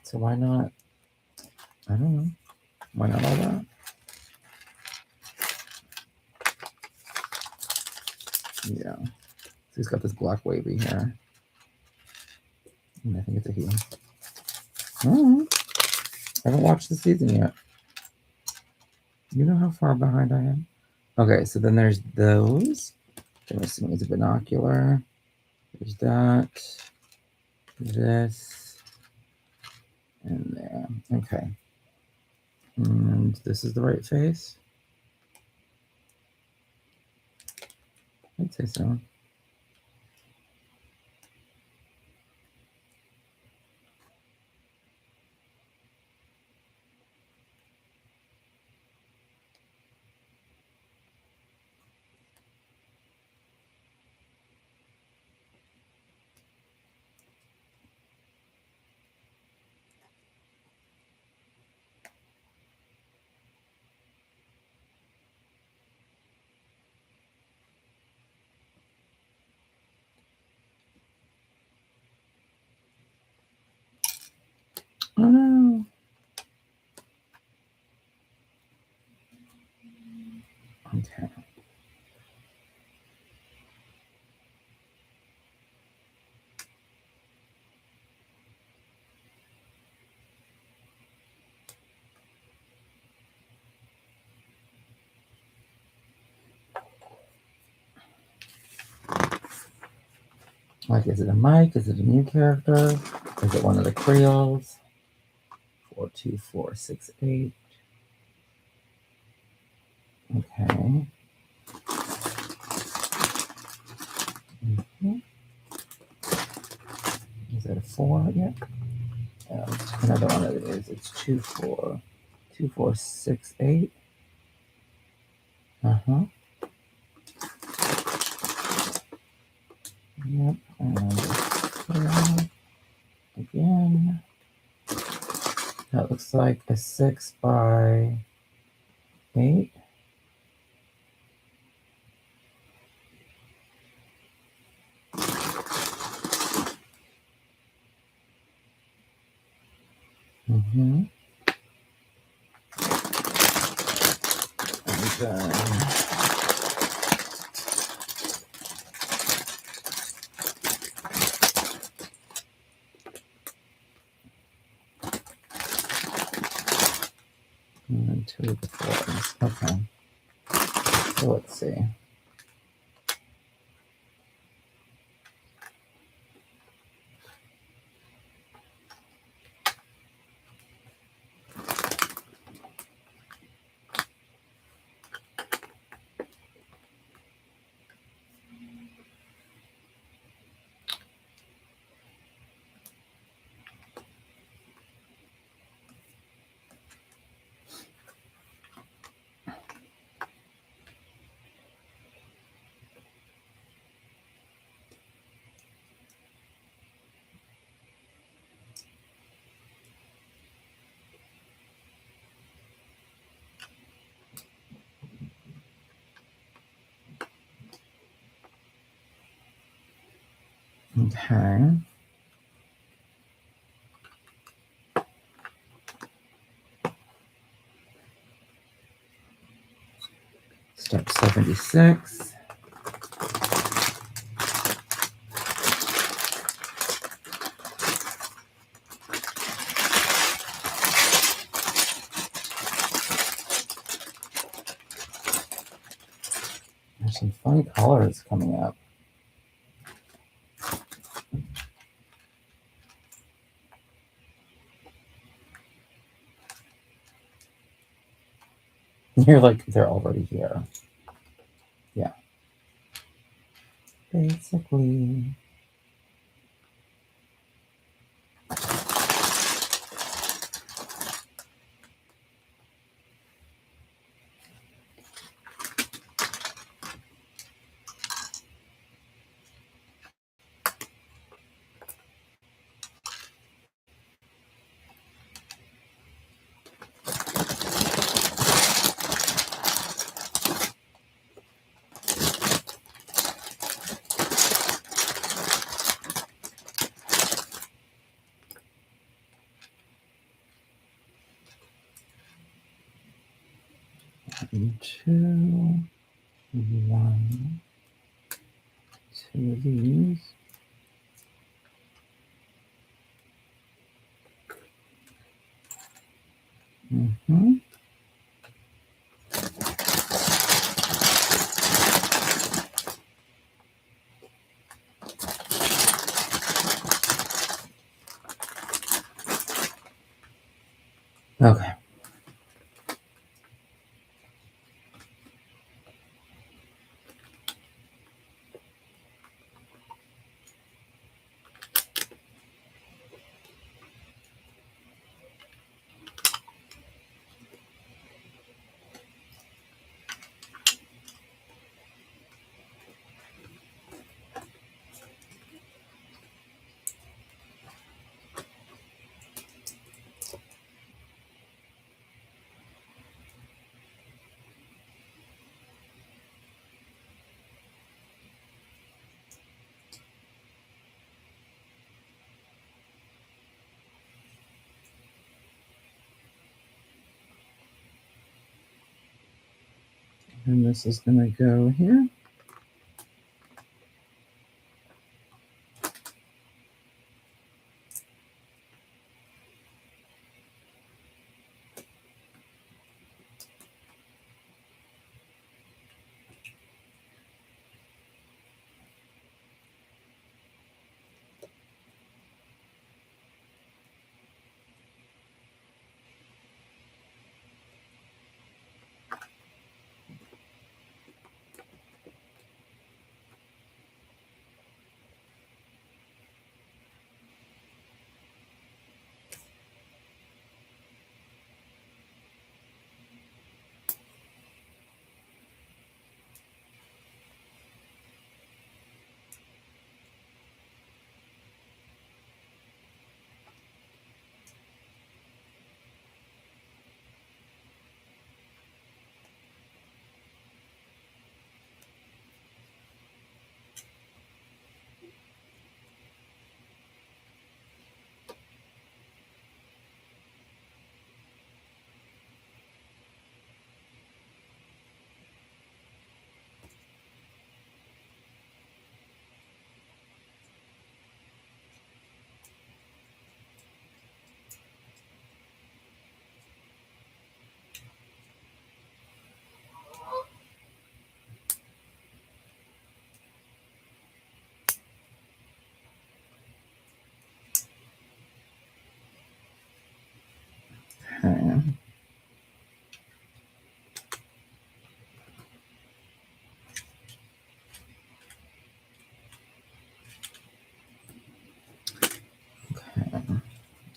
So why not? I don't know. Why not all that? Yeah. So he's got this black wavy hair. And I think it's a he. Oh, I haven't watched the season yet. You know how far behind I am? Okay, so then there's those. I'm assuming it's a binocular. There's that. This. And there. Okay. And this is the right face. I'd say so. Oh no. Okay. Like, is it a Mike? Is it a new character? Is it one of the Creoles? 42468. Okay. Mhm. Is it a 4 yet? Another one of these. It's 2468. Uh-huh. Yep. And again. That looks like a 6 by 8. Mm-hmm. And then 2 of the 4s. Okay. So let's see. Okay. Step 76. There's some funny colors coming up. You're like, they're already here. Yeah. Basically. Two, one, two of these. Mm-hmm. Okay. And this is going to go here. Okay.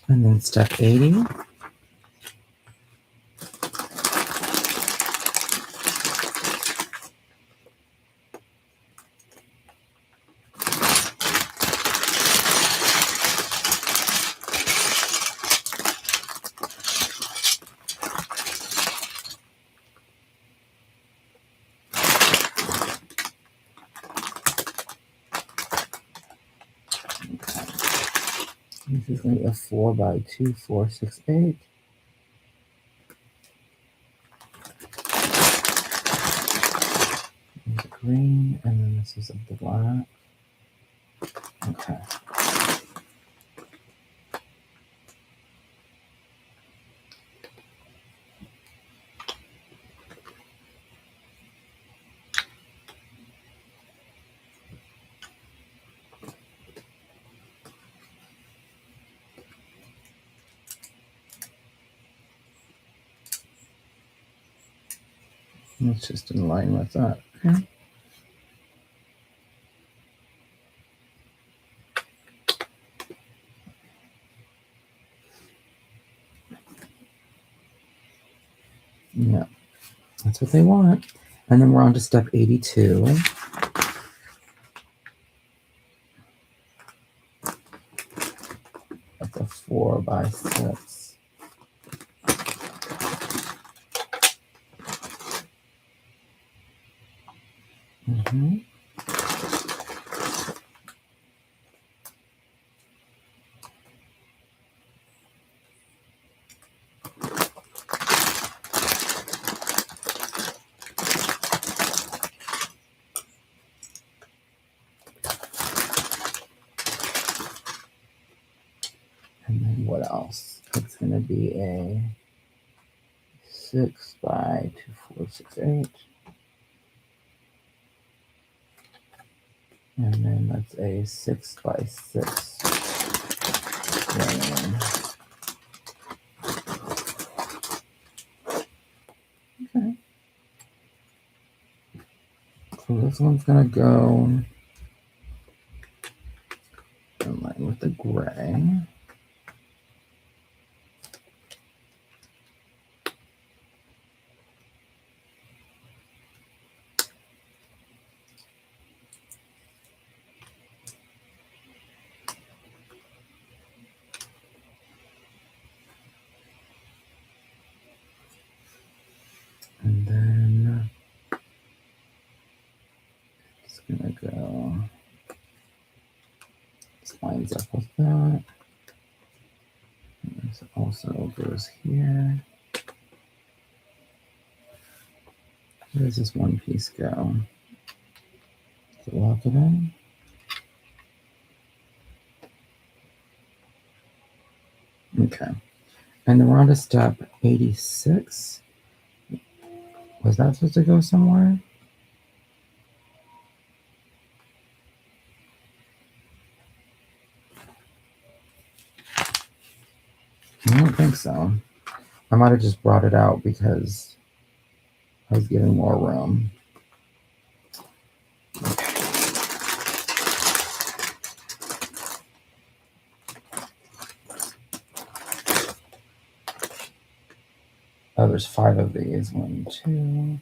And then step 80. This is going to be a 4 by 2, 4, 6, 8. There's a green, and then this is a black. Okay. It's just in line with that. Okay. Yeah, that's what they want. And then we're on to step 82. That's a 4 by 6. Mm-hmm. And then what else? It's going to be a 6 by 2, 4, 6, 8. And then that's a 6 by 6. Okay. So this one's going to go in line with the gray. And then it's gonna go, this lines up with that. And this also goes here. Where does this one piece go? Does it lock it in? Okay. And then we're on to step 86. Was that supposed to go somewhere? I don't think so. I might have just brought it out because I was getting more room. Oh, there's 5 of these. 1, 2.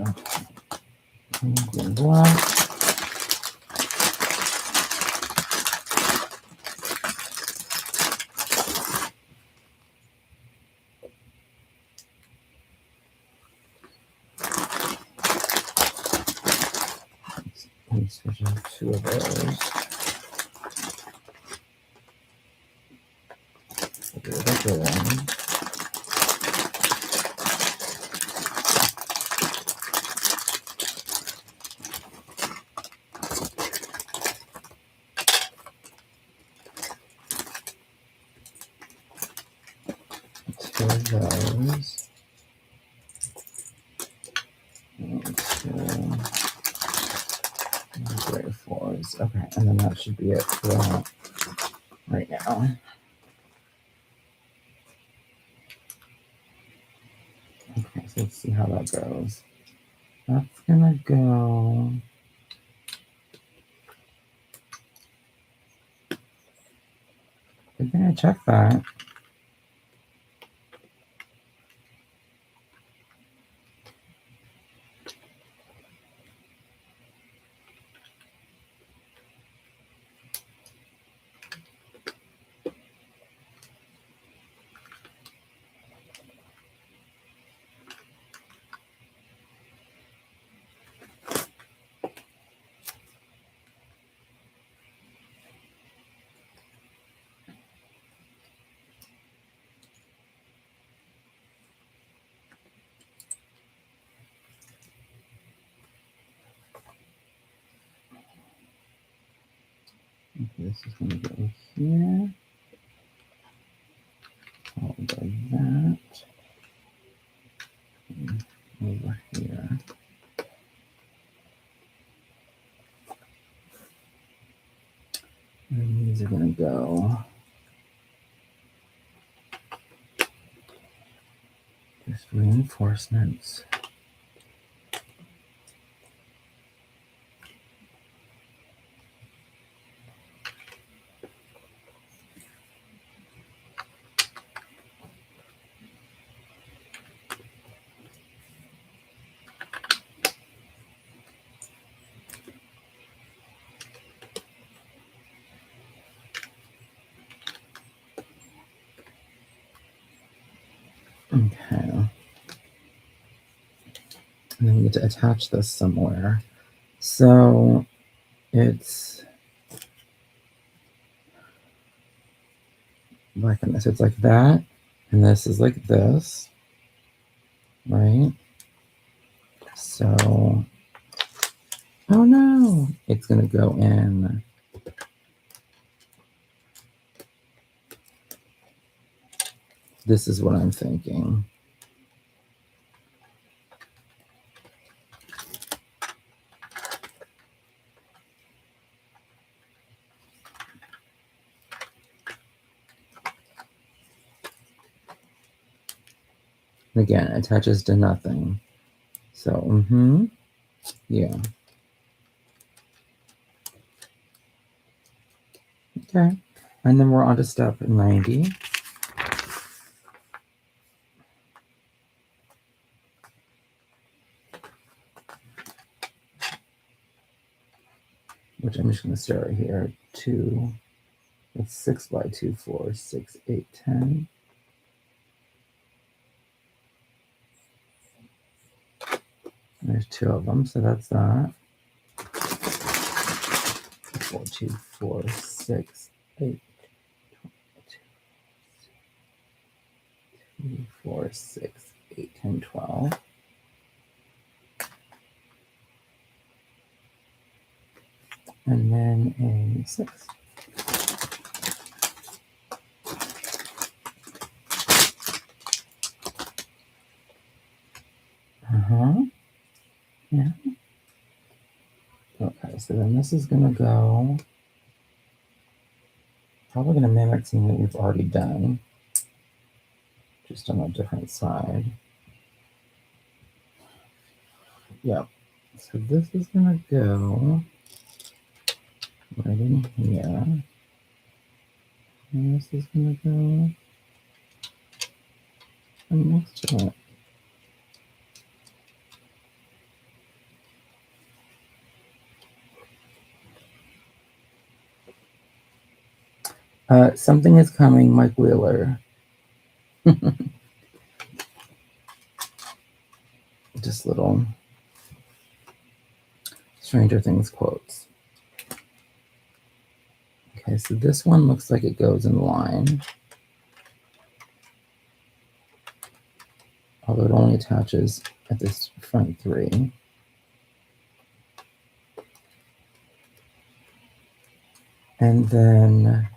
Okay. Black. Let's switch out 2 of those. The other one. Two of those. 1, 2. Gray 4s. Okay, and then that should be it for that right now. Okay, so let's see how that goes. That's gonna go. Good thing I checked that. Okay, this is going to go here. Followed by that. And over here. And these are going to go just reinforcements. Okay. And then we need to attach this somewhere. So it's like this. It's like that. And this is like this. Right? So, oh no, it's going to go in. This is what I'm thinking. Again, attaches to nothing. So, yeah. Okay. And then we're on to step 90. which I'm just going to start here. 2, that's 6 by 2, 4, 6, 8, 10. There's 2 of them, so that's that. 4, 2, 4, 6, 8, 2, 4, 6, 8, 10, 12. And then a 6. Yeah. Okay, so then this is going to go, probably going to mimic something that we've already done, just on a different side. Yep. So this is going to go right in here. And this is going to go right next to it. Something is coming, Mike Wheeler. Just little Stranger Things quotes. Okay, so this one looks like it goes in line. Although it only attaches at this front 3. And then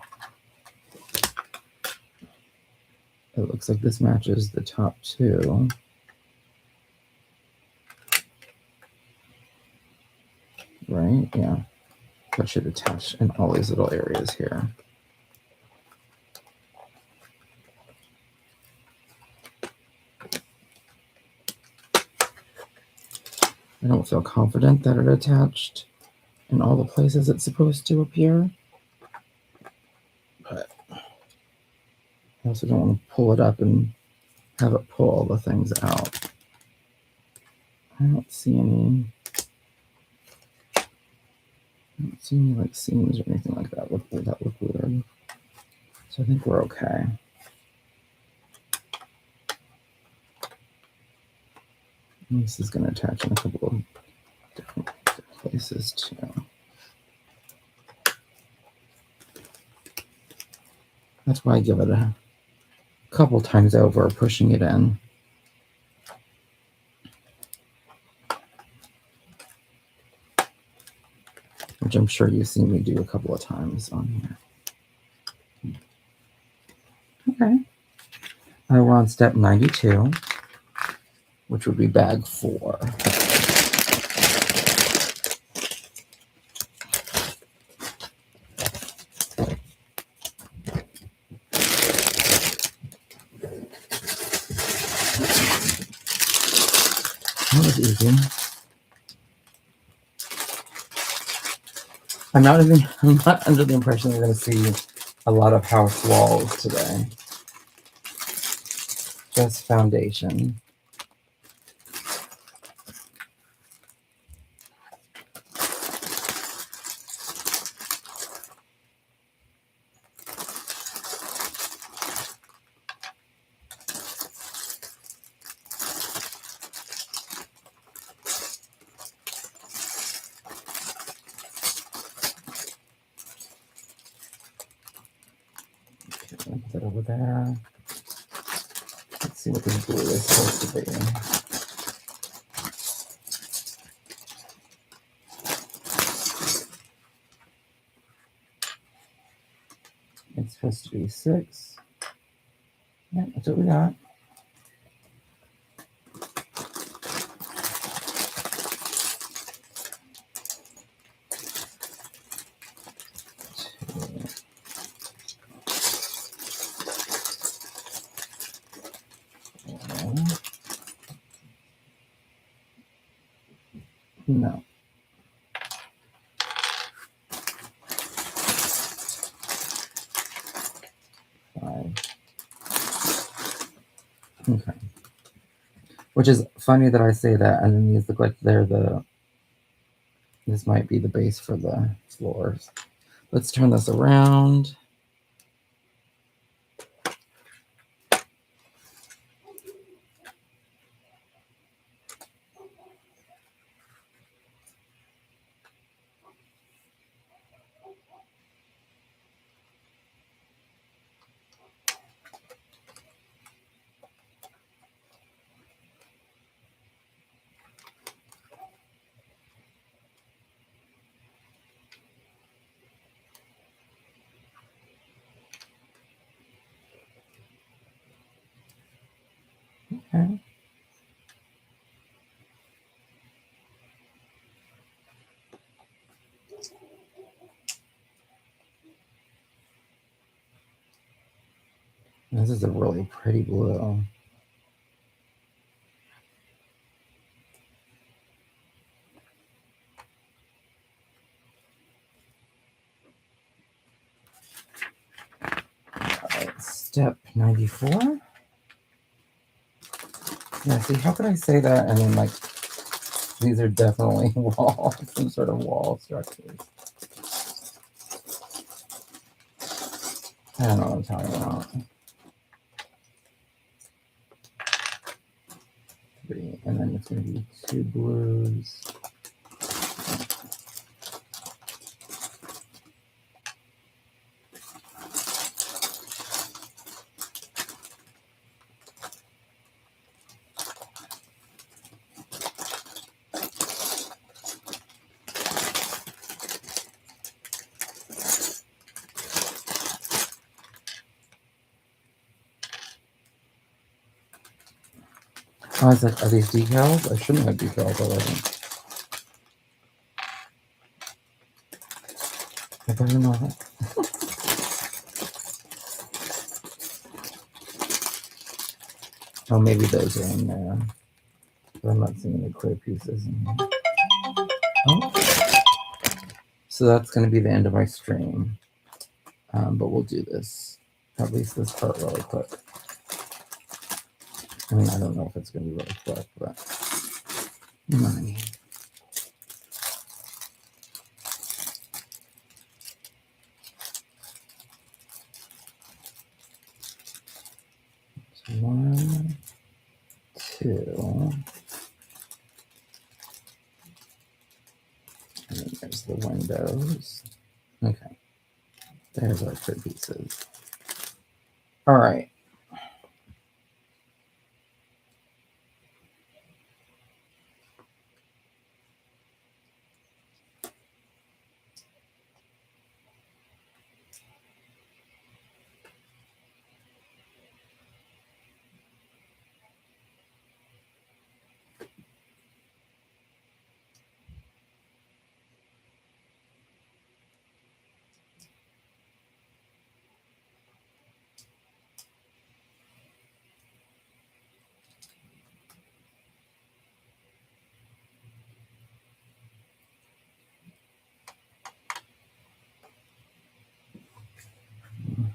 it looks like this matches the top 2. Right? Yeah. That should attach in all these little areas here. I don't feel confident that it attached in all the places it's supposed to appear. But I also don't want to pull it up and have it pull all the things out. I don't see any like seams or anything like that. That look weird. So I think we're okay. And this is going to attach in a couple of different places too. That's why I give it a couple times over, pushing it in. Which I'm sure you've seen me do a couple of times on here. Okay. We're on step 92, which would be bag 4. That was easy. I'm not under the impression you're going to see a lot of house walls today. Just foundation. Put that over there. Let's see what this glue is supposed to be. It's supposed to be 6. Yeah, that's what we got. No. Okay. Which is funny that I say that, and then these look like this might be the base for the floors. Let's turn this around. Okay. This is a really pretty blue. Step 94. Yeah, see, how could I say that? And then, like, these are definitely wall, some sort of wall structures. I don't know what I'm talking about. 3, and then it's going to be 2 blues. I was like, are these decals? I shouldn't have decals already. I better not. Oh, maybe those are in there. But I'm not seeing the clear pieces in here. Oh. So that's going to be the end of my stream. But we'll do this, at least this part really quick. I mean, I don't know if it's going to be really quick, but money. So 1, 2, and then there's the windows. Okay, there's our clear pieces. All right.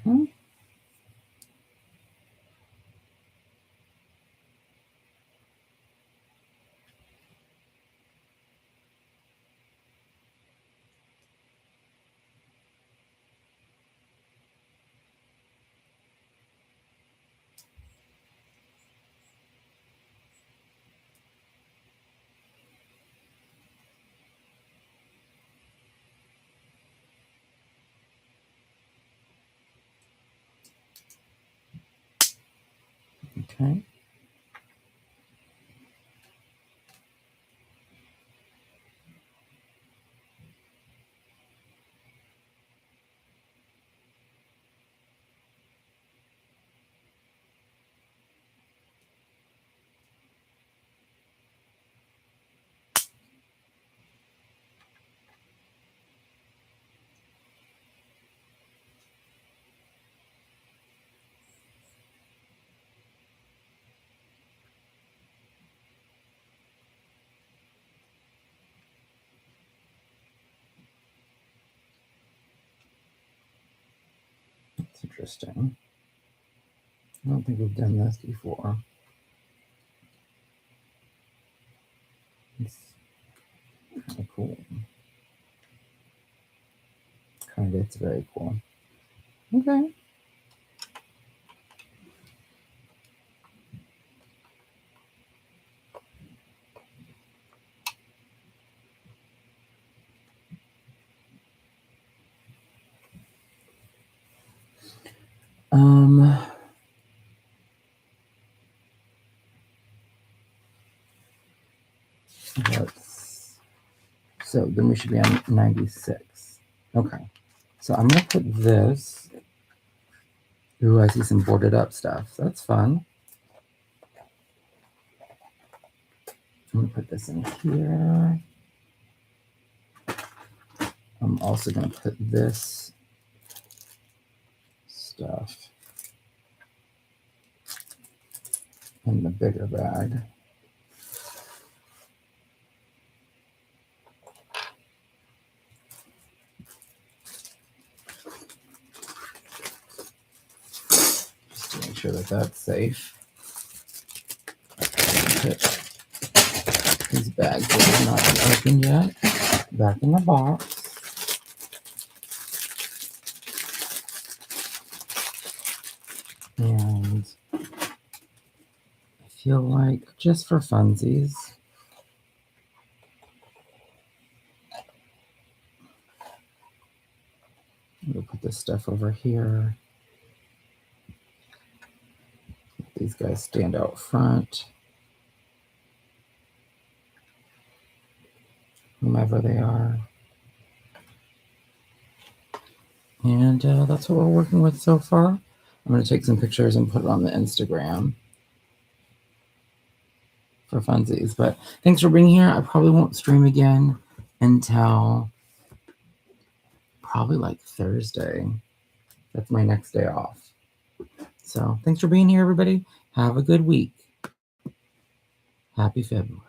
Mm-hmm. Okay. That's interesting. I don't think we've done this before. It's kind of cool. And it's very cool. Okay. So then we should be on 96. Okay. So I'm going to put this. Ooh, I see some boarded up stuff. That's fun. I'm going to put this in here. I'm also going to put this stuff in the bigger bag. Just to make sure that that's safe. Put these bags that have not been opened yet back in the box. And I feel like just for funsies, we'll put this stuff over here. These guys stand out front. Whomever they are. And that's what we're working with so far. I'm going to take some pictures and put it on the Instagram for funsies. But thanks for being here. I probably won't stream again until probably like Thursday. That's my next day off. So thanks for being here, everybody. Have a good week. Happy February.